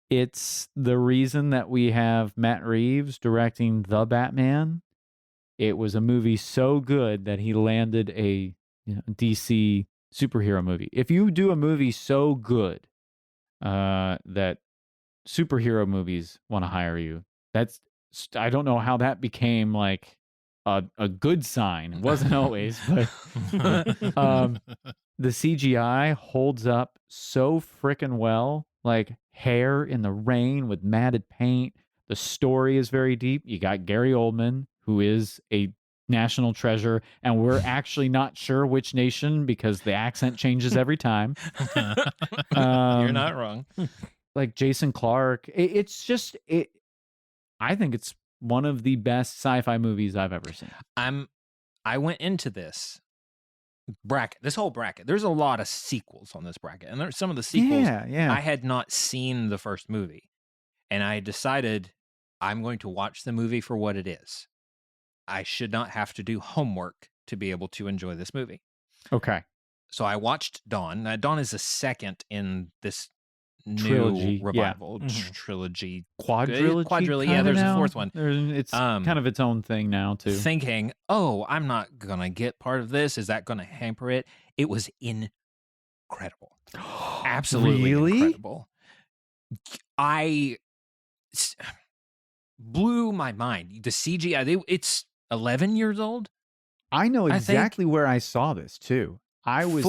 It's the reason that we have Matt Reeves directing The Batman. It was a movie so good that he landed a DC superhero movie. If you do a movie so good that superhero movies want to hire you, I don't know how that became like a good sign. It wasn't always, but the CGI holds up so freaking well. Like hair in the rain with matted paint. The story is very deep. You got Gary Oldman, who is a national treasure, and we're actually not sure which nation because the accent changes every time. You're not wrong. Like Jason Clarke. I think it's one of the best sci-fi movies I've ever seen. I went into this whole bracket. There's a lot of sequels on this bracket, and there's some of the sequels. Yeah. I had not seen the first movie, and I decided I'm going to watch the movie for what it is. I should not have to do homework to be able to enjoy this movie. Okay. So I watched Dawn. Now, Dawn is the second in this Trilogy, new revival trilogy. Quadrilogy. Yeah, there's a fourth one. It's kind of its own thing now, too. Thinking, I'm not going to get part of this. Is that going to hamper it? It was incredible. Absolutely incredible. I blew my mind. The CGI, it's 11 years old. I know exactly where I saw this, too. I was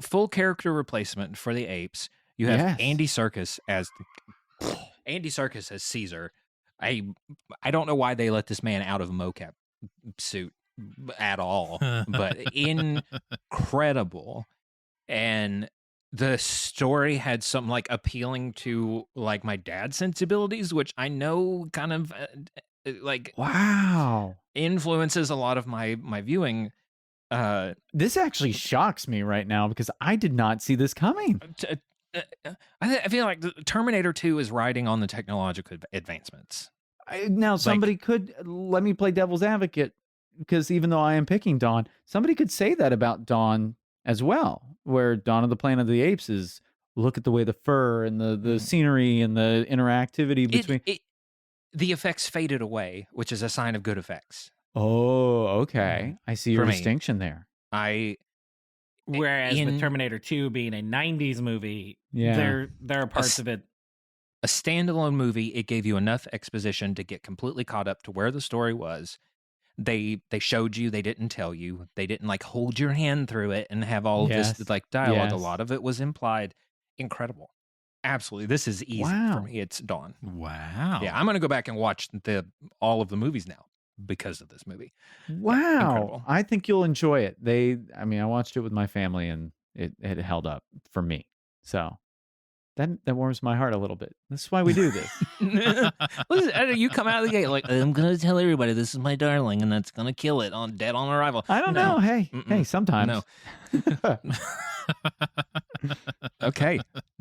full character replacement for the apes. You have Andy Serkis as Caesar. I don't know why they let this man out of a mocap suit at all, but incredible. And the story had some like appealing to like my dad's sensibilities, which I know kind of influences a lot of my viewing. This actually shocks me right now because I did not see this coming. I feel like Terminator 2 is riding on the technological advancements. Now, somebody could let me play devil's advocate because even though I am picking Dawn, somebody could say that about Dawn as well, where Dawn of the Planet of the Apes is look at the way the fur and the scenery and the interactivity between. The effects faded away, which is a sign of good effects. Oh, okay. I see your distinction there. Whereas with Terminator 2 being a 90s movie, there are parts of it. A standalone movie, it gave you enough exposition to get completely caught up to where the story was. They showed you, they didn't tell you. They didn't like hold your hand through it and have all of this like dialogue. A lot of it was implied. Incredible. Absolutely. This is easy for me. It's Dawn. Wow. Yeah, I'm going to go back and watch all of the movies now because of this movie. Wow. Incredible. I think you'll enjoy it. I watched it with my family and it held up for me. So that warms my heart a little bit. That's why we do this. Listen, you come out of the gate like, I'm going to tell everybody this is my darling and that's going to kill it on dead on arrival. I don't know. Hey, sometimes. No. Okay,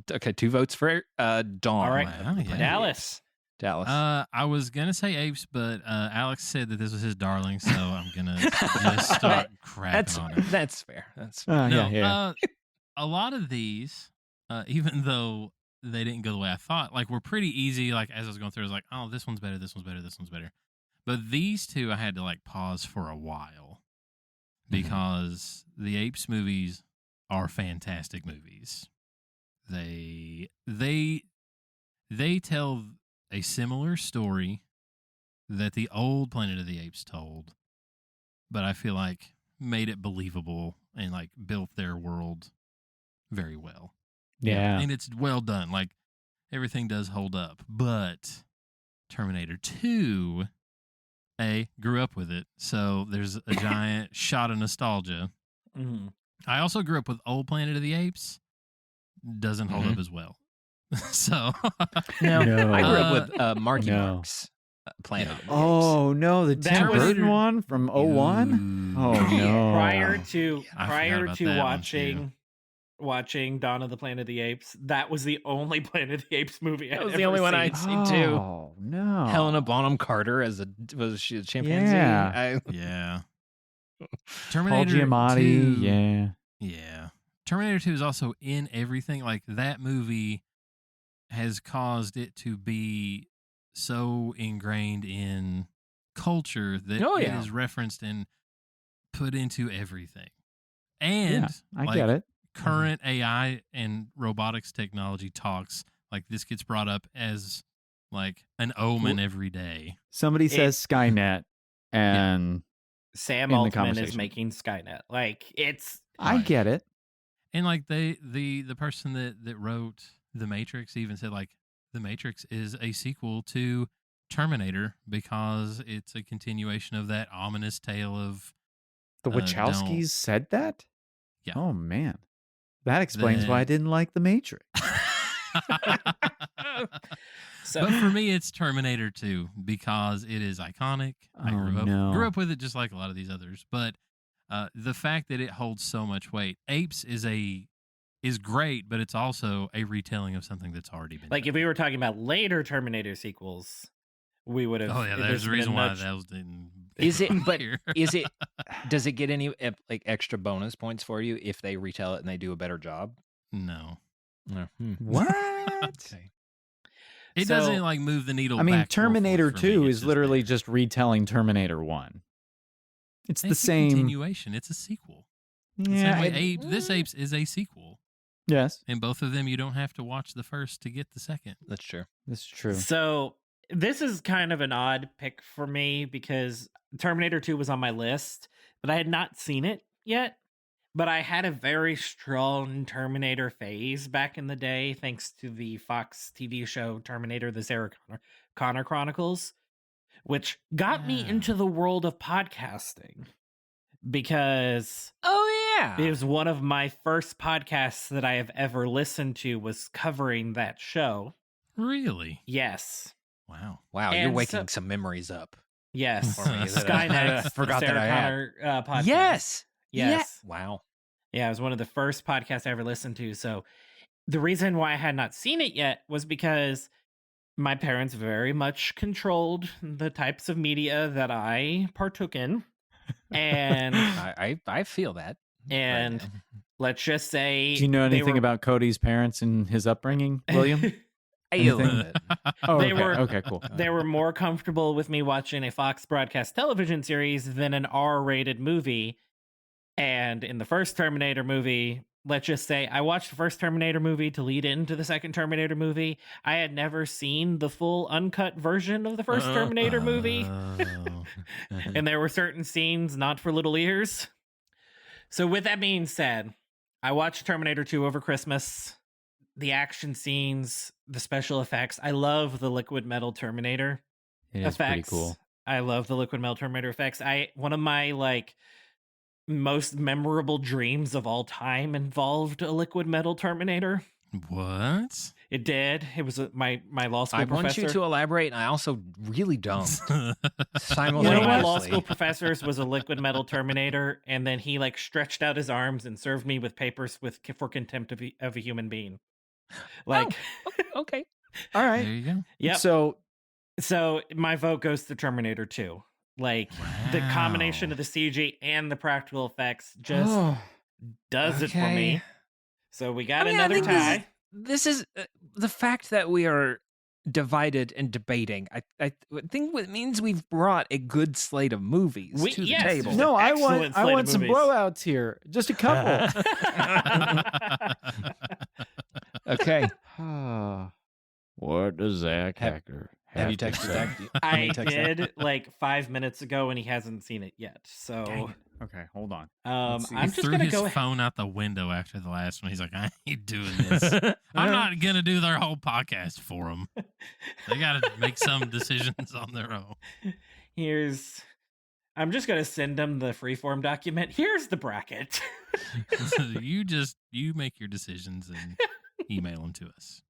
2 votes for Dawn. All right. Wow, yeah. Dallas. I was gonna say apes, but Alex said that this was his darling, so I'm gonna just start crapping on it. That's fair. A lot of these, even though they didn't go the way I thought, like were pretty easy. Like as I was going through, I was like, oh, this one's better, this one's better, this one's better. But these two, I had to like pause for a while because the apes movies are fantastic movies. They tell a similar story that the old Planet of the Apes told, but I feel like made it believable and like built their world very well. Yeah. And it's well done. Like everything does hold up. But Terminator 2, grew up with it. So there's a giant shot of nostalgia. Mm-hmm. I also grew up with old Planet of the Apes. Doesn't hold up as well. So no. I grew up with Marky Mark's Planet of the Apes. Oh no, the Tim Burton one from 01? Oh no. Prior to watching watching Dawn of the Planet of the Apes. That was the only Planet of the Apes movie That I'd was ever the only one seen. I'd seen too. Oh no, Helena Bonham Carter was she a chimpanzee? Yeah. Yeah. Paul Terminator Giamatti. 2, Yeah. Yeah. Terminator 2 is also in everything. Like, that movie has caused it to be so ingrained in culture that it is referenced and put into everything. And I get it. Current AI and robotics technology talks, like, this gets brought up as like an omen every day. Somebody says Skynet, and Sam in the Altman is conversation. making Skynet. Like, it's I get it. And like the person that wrote The Matrix even said, like, The Matrix is a sequel to Terminator because it's a continuation of that ominous tale of The Wachowskis don't- said that? Yeah. Oh man. That explains why I didn't like The Matrix. But for me, it's Terminator 2 because it is iconic. I grew up with it just like a lot of these others. But the fact that it holds so much weight, Apes is great, but it's also a retelling of something that's already been like, if we were talking about later Terminator sequels, we would have. Oh yeah, there's a reason why those didn't. Is it? But is it? Does it get any like extra bonus points for you if they retell it and they do a better job? No. No. What? Okay. It doesn't like move the needle. I mean, back or Terminator forth for me. 2 It's is literally just retelling Terminator 1. It's the a same continuation. It's a sequel. Yeah, This Apes is a sequel. Yes. And both of them, you don't have to watch the first to get the second. That's true. That's true. So this is kind of an odd pick for me because Terminator 2 was on my list, but I had not seen it yet. But I had a very strong Terminator phase back in the day, thanks to the Fox TV show Terminator: The Sarah Connor Chronicles, which got me into the world of podcasting. Because it was one of my first podcasts that I have ever listened to was covering that show. Really? Yes. Wow. Wow, And you're waking some memories up. Yes. For me that Skynet. I forgot Sarah that I had. Connor, podcast. Yes. Yes. Yeah. Wow. Yeah, it was one of the first podcasts I ever listened to. So the reason why I had not seen it yet was because my parents very much controlled the types of media that I partook in. And I feel that. And let's just say, Do you know they anything were- about Cody's parents and his upbringing, William? A Anything? little bit. Oh, They okay. were Okay, cool. They were more comfortable with me watching a Fox broadcast television series than an R-rated movie. And in the first Terminator movie, let's just say I watched the first Terminator movie to lead into the second Terminator movie. I had never seen the full uncut version of the first Terminator movie. And there were certain scenes not for little ears. So with that being said, I watched Terminator 2 over Christmas. The action scenes, the special effects. I love the liquid metal Terminator It is effects. pretty cool. I love the liquid metal Terminator effects. One of my most memorable dreams of all time involved a liquid metal Terminator. What? It did. It was my law school I professor. want you to elaborate, and I also really don't. One Simultaneously. of my law school professors was a liquid metal Terminator, and then he stretched out his arms and served me with papers for contempt of a human being. Okay. All right. There you go. Yep. So my vote goes to Terminator 2. The combination of the CG and the practical effects just does it for Okay. me. So we got I another think tie. This is the fact that we are divided and debating. I think it means we've brought a good slate of movies to the table. No, I Excellent want slate of some movies. blowouts here. Just a couple. Okay. What does Zach Hacker have you to texted say? Zach? I did 5 minutes ago, and he hasn't seen it yet. So Okay, hold on. I'm He just threw gonna his go. phone out the window after the last one. He's like, I ain't doing this. I'm not gonna do their whole podcast for them. They got to make some decisions on their own. I'm just gonna send him the freeform document. Here's the bracket. So you make your decisions and email them to us.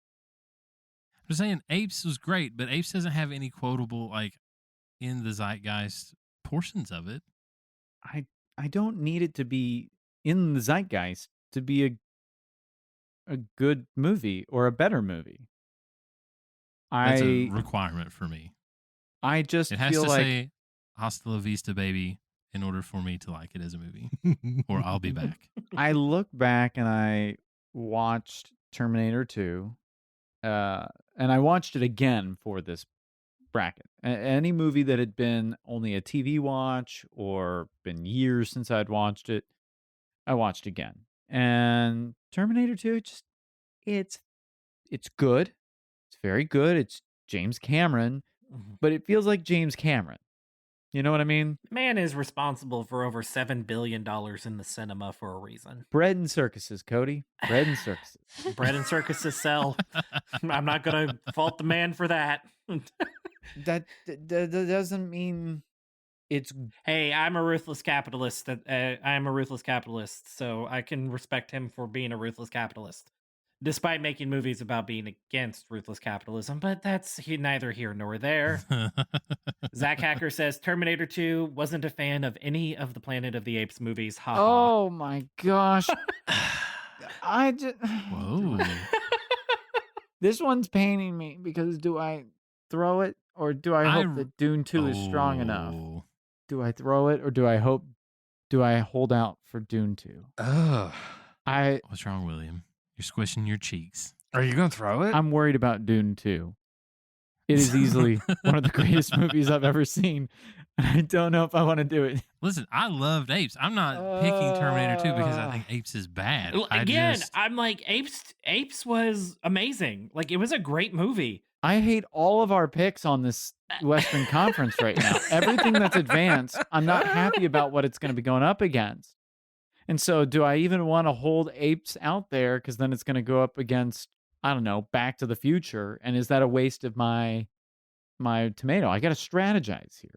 I'm just saying, Apes was great, but Apes doesn't have any quotable in the zeitgeist portions of it. I don't need it to be in the zeitgeist to be a a good movie or a better movie. That's a requirement for me. I just it has feel to like say "Hasta la vista, baby" in order for me to like it as a movie, or I'll be back. I look back and I watched Terminator 2, and I watched it again for this bracket. Any movie that had been only a TV watch or been years since I'd watched it, I watched again. And Terminator 2, it's good. It's very good. It's James Cameron, but it feels like James Cameron. You know what I mean? Man is responsible for over $7 billion in the cinema for a reason. Bread and circuses, Cody. Bread and circuses. Bread and circuses sell. I'm not going to fault the man for that. that doesn't mean it's. Hey, I'm a ruthless capitalist. I'm a ruthless capitalist, so I can respect him for being a ruthless capitalist, despite making movies about being against ruthless capitalism. But that's neither here nor there. Zach Hacker says Terminator 2 wasn't a fan of any of the Planet of the Apes movies. Ha ha. Oh my gosh. I just. Whoa. This one's paining me because do I throw it or do I hope that Dune 2 is strong enough? Do I throw it or do I hold out for Dune 2? What's wrong, William? You're squishing your cheeks. Are you going to throw it? I'm worried about Dune 2. It is easily one of the greatest movies I've ever seen. And I don't know if I want to do it. Listen, I loved Apes. I'm not picking Terminator 2 because I think Apes is bad. I'm like, Apes was amazing. Like, it was a great movie. I hate all of our picks on this Western Conference right now. Everything that's advanced, I'm not happy about what it's going to be going up against. And so do I even want to hold Apes out there? Because then it's going to go up against, I don't know, Back to the Future. And is that a waste of my tomato? I got to strategize here.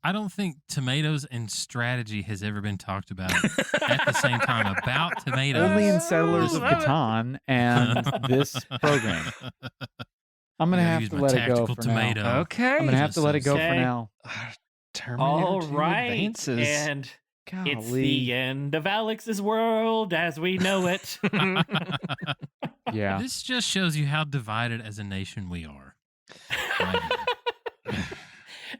I don't think tomatoes and strategy has ever been talked about at the same time about tomatoes. Only in Settlers of Catan and this program. I'm going to have to let it go for now. Okay. I'm going to have to let it go for now. All right. Advances. And golly. It's the end of Alex's world as we know it. Yeah. This just shows you how divided as a nation we are.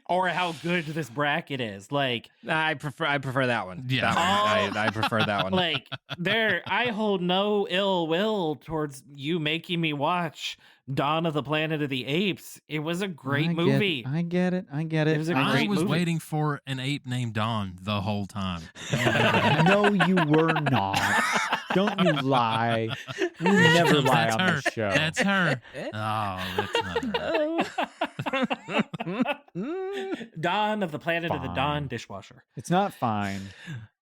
Or how good this bracket is. Like, I prefer that one. Yeah. That one. I prefer that one. Like, I hold no ill will towards you making me watch Dawn of the Planet of the Apes. It was a great movie. I get it. It was a great movie. movie. Waiting for an ape named Dawn the whole time. No, you were not. Don't you lie. You never lie That's on her. this show. That's her. Oh, that's not her. Dawn of the Planet of the Dawn dishwasher. It's not fine.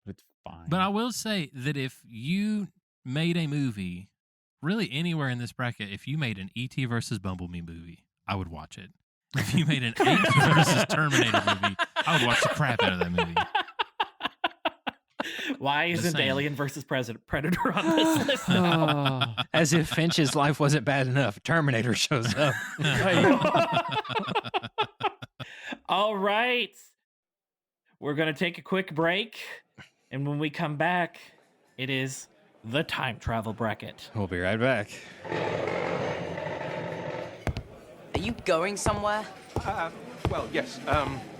It's fine. But I will say that if you made a movie, really anywhere in this bracket, if you made an E.T. versus Bumblebee movie, I would watch it. If you made an Ape versus Terminator movie, I would watch the crap out of that movie. Why isn't Alien versus Predator on this list now? As if Finch's life wasn't bad enough. Terminator shows up. All right. We're going to take a quick break. And when we come back, it is the time travel bracket. We'll be right back. Are you going somewhere? Well, yes.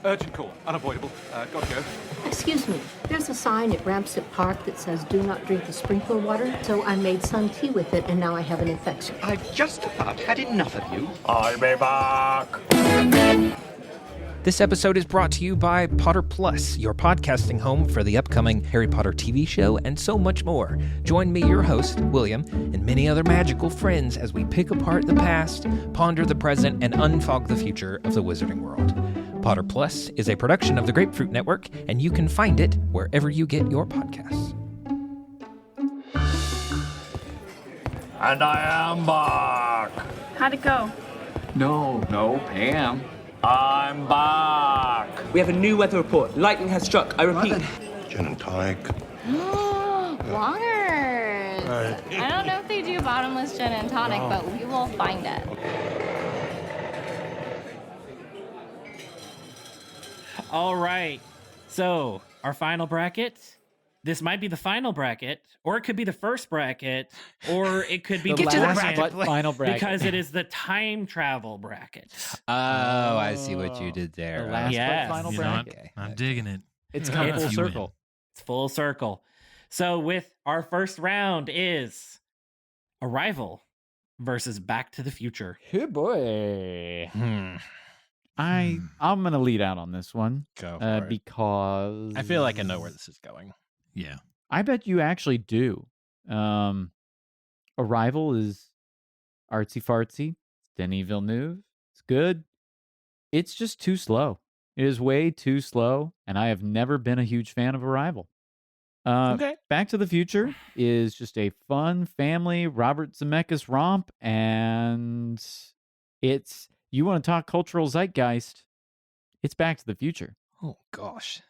Urgent call. Unavoidable. Gotta go. Excuse me. There's a sign at Ramsett Park that says do not drink the sprinkler water, so I made sun tea with it, and now I have an infection. I've just about had enough of you. I'll be back. This episode is brought to you by Potter Plus, your podcasting home for the upcoming Harry Potter TV show and so much more. Join me, your host, William, and many other magical friends as we pick apart the past, ponder the present, and unfog the future of the wizarding world. Potter Plus is a production of the Grapefruit Network, and you can find it wherever you get your podcasts. And I am back. How'd it go? No, Pam. I'm back. We have a new weather report. Lightning has struck. I repeat. Gin and tonic. Waters. I don't know if they do bottomless gin and tonic, but we will find it. All right. So, our final bracket this might be the final bracket, or it could be the first bracket, or it could be The the last bracket, but final bracket. because it is the time travel bracket. Oh, I see what you did there. The last Yes. but final You know what? bracket. I'm digging it. It's come It's full you win. circle. It's full circle. So with our first round is Arrival versus Back to the Future. Hey boy. I'm gonna lead out on this one. Go for it. Because I feel like I know where this is going. Yeah. I bet you actually do. Arrival is artsy fartsy. Denis Villeneuve. It's good. It's just too slow. It is way too slow, and I have never been a huge fan of Arrival. Okay. Back to the Future is just a fun family Robert Zemeckis romp, and it's, you want to talk cultural zeitgeist, it's Back to the Future. Oh gosh.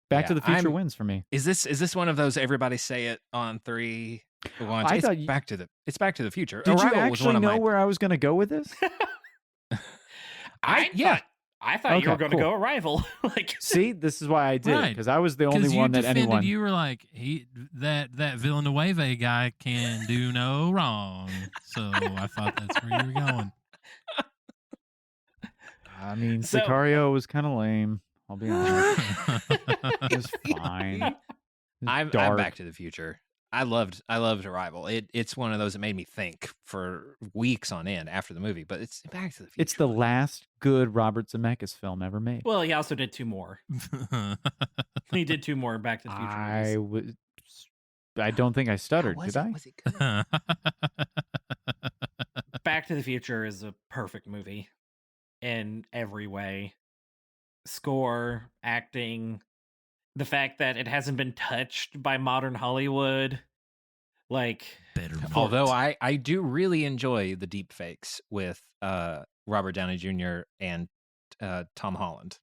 Back to Yeah, the Future I'm- wins for me. Is this one of those everybody say it on 3 at once? I It's thought you- Back to the Future. Did you Arrival was one actually of know my, where I was going to go with this? I thought you were Okay, going to cool. go Arrival. Like, See, this is why I did it, Right. because I was the only Because one you that defended, anyone. you were like, that Villeneuve guy can do no wrong. So I thought that's where you were going. I mean, So- Sicario was kind of lame. I'll be honest. It was fine. It was I'm dark. Back to the Future. I loved Arrival. It's one of those that made me think for weeks on end after the movie. But it's Back to the Future. It's the last good Robert Zemeckis film ever made. well, he also did 2 more. He did 2 more Back to the Future movies. I don't think I stuttered, did I? Was it good? Back to the Future is a perfect movie in every way. Score, acting, the fact that it hasn't been touched by modern Hollywood. Like, Better not. Although I do really enjoy the deep fakes with Robert Downey Jr. and Tom Holland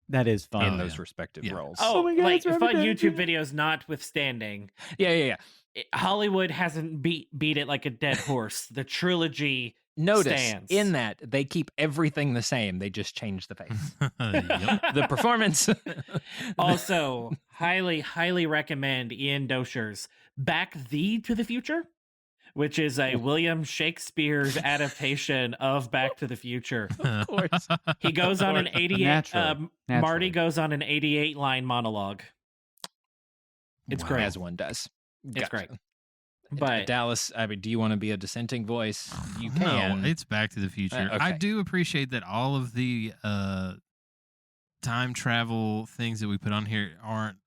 That is fun. in those respective roles. oh, my God, like it's Robert fun Downey YouTube Jr. videos notwithstanding, yeah. Hollywood hasn't beat it like a dead horse. The trilogy Notice stands. in that they keep everything the same. They just change the face, Yep. the performance. Also, highly recommend Ian Dosher's Back to the Future, which is a William Shakespeare's adaptation of Back to the Future. Of course. He goes on an 88 Naturally. Marty goes on an 88 line monologue. It's Wow. great. As one does. It's great. But But Dallas, I mean, do you want to be a dissenting voice? You No, can. it's Back to the Future. Okay. I do appreciate that all of the time travel things that we put on here aren't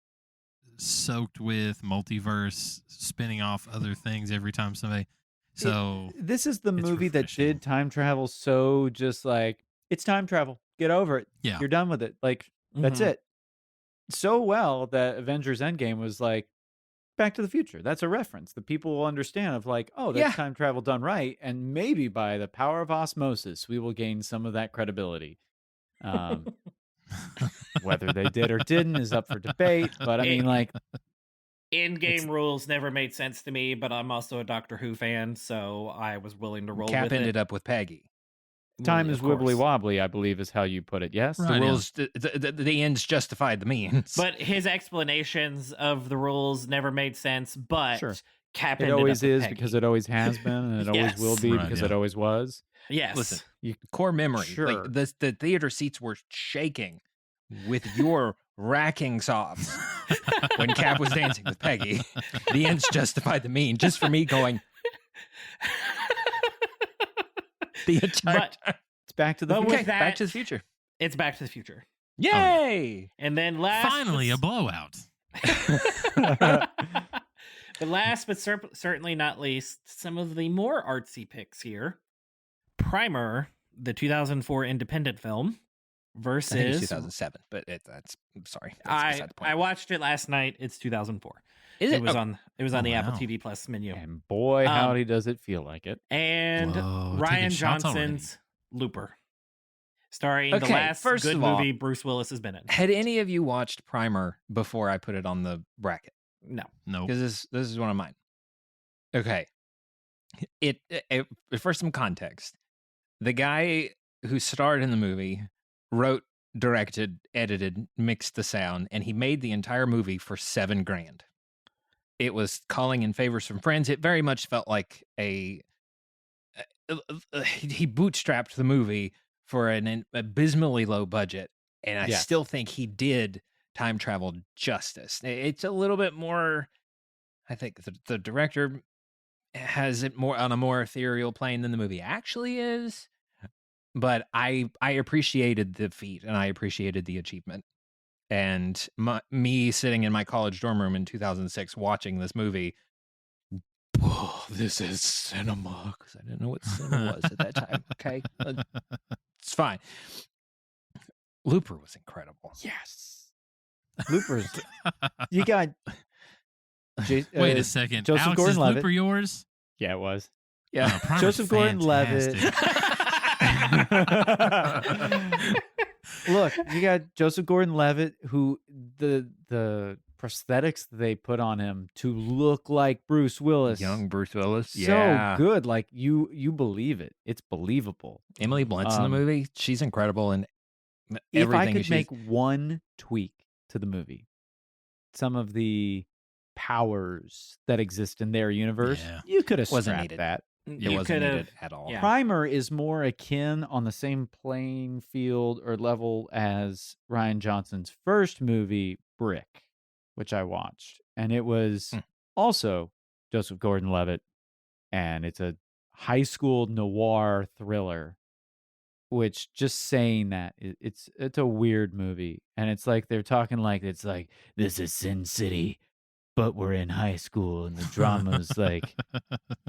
soaked with multiverse, spinning off other things every time somebody. So This is the it's movie that refreshing. did time travel so just like, it's time travel. Get over it. Yeah. You're done with it. Like, that's Mhm. it. So well that Avengers Endgame was like, Back to the Future. That's a reference that people will understand of like, oh, that's Yeah. time travel done right. And maybe by the power of osmosis, we will gain some of that credibility. Whether they did or didn't is up for debate. But I mean, like, in-game rules never made sense to me, but I'm also a Doctor Who fan, so I was willing to roll Cap with ended it. up with Peggy. time Well, is of course. wibbly wobbly, I believe, is how you put it. Yes. Right. The yeah. rules, the ends justified the means. But his explanations of the rules never made sense, but Sure. Cap It ended always up with is Peggy. because it always has been, and it always will Yes. be Right, because yeah. it always was. Yes. Listen, core memory. Sure. Like the theater seats were shaking with your racking sobs when Cap was dancing with Peggy. The ends justified the mean. Just for me going. The entire But- time. It's Back to the But Future. with that, Back to the Future. it's Back to the Future. Yay! And then last, finally a blowout. but last but certainly not least, some of the more artsy picks here. Primer, the 2004 independent film, versus I think it's 2007, but that's I'm sorry. That's beside the point. I watched it last night. It's 2004. Is It was Oh, on the Apple wow. TV Plus menu. And boy, Um, howdy does it feel like it. And Whoa, Ryan taking shots Johnson's Looper, starring the Okay, last first good of all- movie Bruce Willis has been in. Had any of you watched Primer before I put it on the bracket? No. Nope. Because this is one of mine. Okay. It for some context, the guy who starred in the movie wrote, directed, edited, mixed the sound, and he made the entire movie for $7,000. it was calling in favors from friends. It very much felt like he bootstrapped the movie for an abysmally low budget, and I still think he did time travel justice. It's a little bit more. I think the director has it more on a more ethereal plane than the movie actually is. But I appreciated the feat and I appreciated the achievement. And me sitting in my college dorm room in 2006 watching this movie, this is cinema, because I didn't know what cinema was at that time. Okay, it's fine. Looper was incredible. Yes, Looper's. You got. Wait a second, Joseph Alex, Gordon-Levitt. is Looper yours? Yeah, it was. Yeah, Joseph Gordon-Levitt. Look, you got Joseph Gordon-Levitt, who the prosthetics they put on him to look like Bruce Willis, young Bruce Willis, so good. Like you believe it. It's believable. Emily Blunt's in the movie. She's incredible, and if I could make one tweak to the movie, some of the powers that exist in their universe, you could have scrapped that. It wasn't needed at all. Yeah. Primer is more akin on the same playing field or level as Rian Johnson's first movie, Brick, which I watched. And it was also Joseph Gordon-Levitt, and it's a high school noir thriller, which just saying that, it's a weird movie. And it's like they're talking like, it's like, this is Sin City, but we're in high school and the drama's like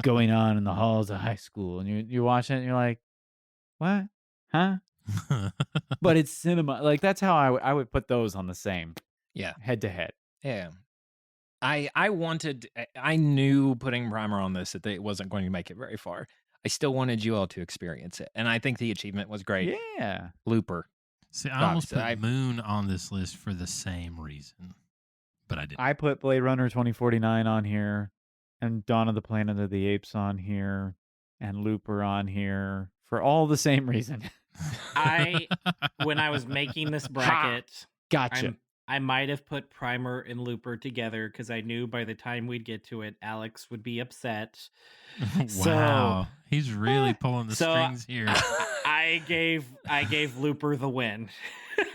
going on in the halls of high school, and you're watching it and you're like, what? Huh? But it's cinema. Like that's how I would put those on the same. Yeah. Head to head. Yeah. I knew putting Primer on this that it wasn't going to make it very far. I still wanted you all to experience it. And I think the achievement was great. Yeah. Looper. See, I almost put Moon on this list for the same reason. But I didn't. I put Blade Runner 2049 on here, and Dawn of the Planet of the Apes on here, and Looper on here for all the same reason. When I was making this bracket, gotcha. I might have put Primer and Looper together because I knew by the time we'd get to it, Alex would be upset. Wow, he's really pulling the strings here. I gave Looper the win.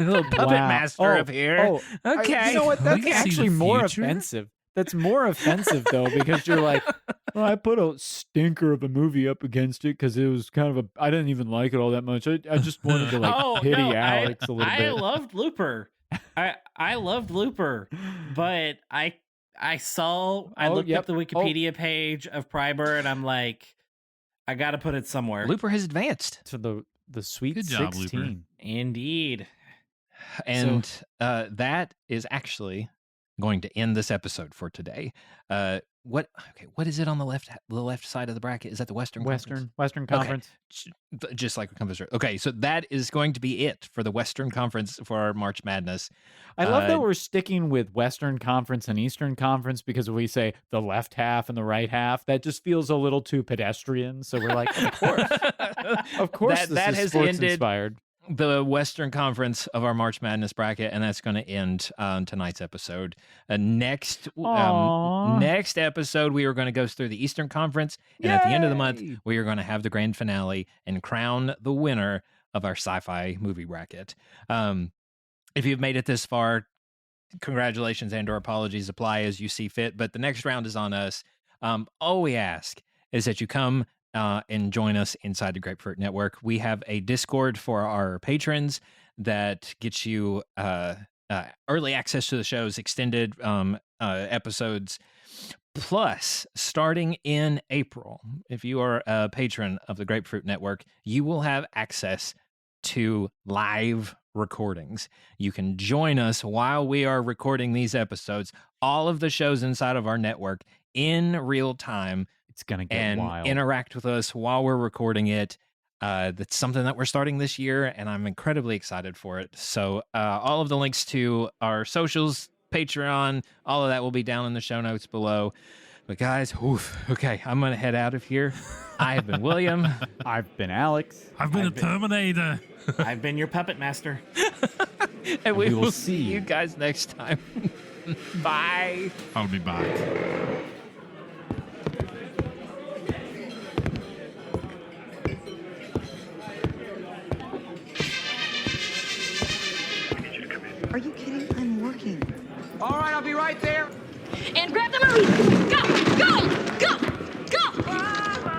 Little puppet master up here. Okay. You know what? That's actually more offensive. That's more offensive, though, because you're like, well, I put a stinker of a movie up against it because it was kind of I didn't even like it all that much. I just wanted to pity Alex a little bit. I loved Looper. I loved Looper, but I looked up the Wikipedia page of Primer, and I'm like, I got to put it somewhere. Looper has advanced to the sweet Good job, 16. Looper. Indeed. And that is actually going to end this episode for today. What is it on the left side of the bracket? Is that the Western Conference? Western Conference. Okay. Just like Conference. Okay, so that is going to be it for the Western Conference for our March Madness. I love that we're sticking with Western Conference and Eastern Conference, because we say the left half and the right half, that just feels a little too pedestrian. So we're like, of course, that this is has sports ended inspired. The Western Conference of our March Madness bracket, and that's going to end tonight's episode. Next episode, we are going to go through the Eastern Conference, and at the end of the month, we are going to have the grand finale and crown the winner of our sci-fi movie bracket. If you've made it this far, congratulations and/or apologies apply as you see fit. But the next round is on us. All we ask is that you come and join us inside the Grapefruit Network. We have a Discord for our patrons that gets you early access to the shows, extended episodes. Plus, starting in April, if you are a patron of the Grapefruit Network, you will have access to live recordings. You can join us while we are recording these episodes, all of the shows inside of our network in real time. It's going to get wild. Interact with us while we're recording it. That's something that we're starting this year, and I'm incredibly excited for it. So all of the links to our socials, Patreon, all of that will be down in the show notes below. But guys, okay, I'm going to head out of here. I have been William. I've been Alex. I've been a Terminator. I've been your puppet master. And we will see you guys next time. Bye. I'll be back. Are you kidding? I'm working. All right, I'll be right there. And grab the Marie. Go, go, go, go.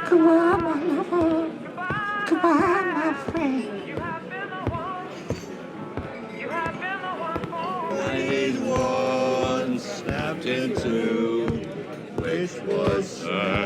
Goodbye, my lover. Goodbye, my friend. Made one, snapped in two, which was say.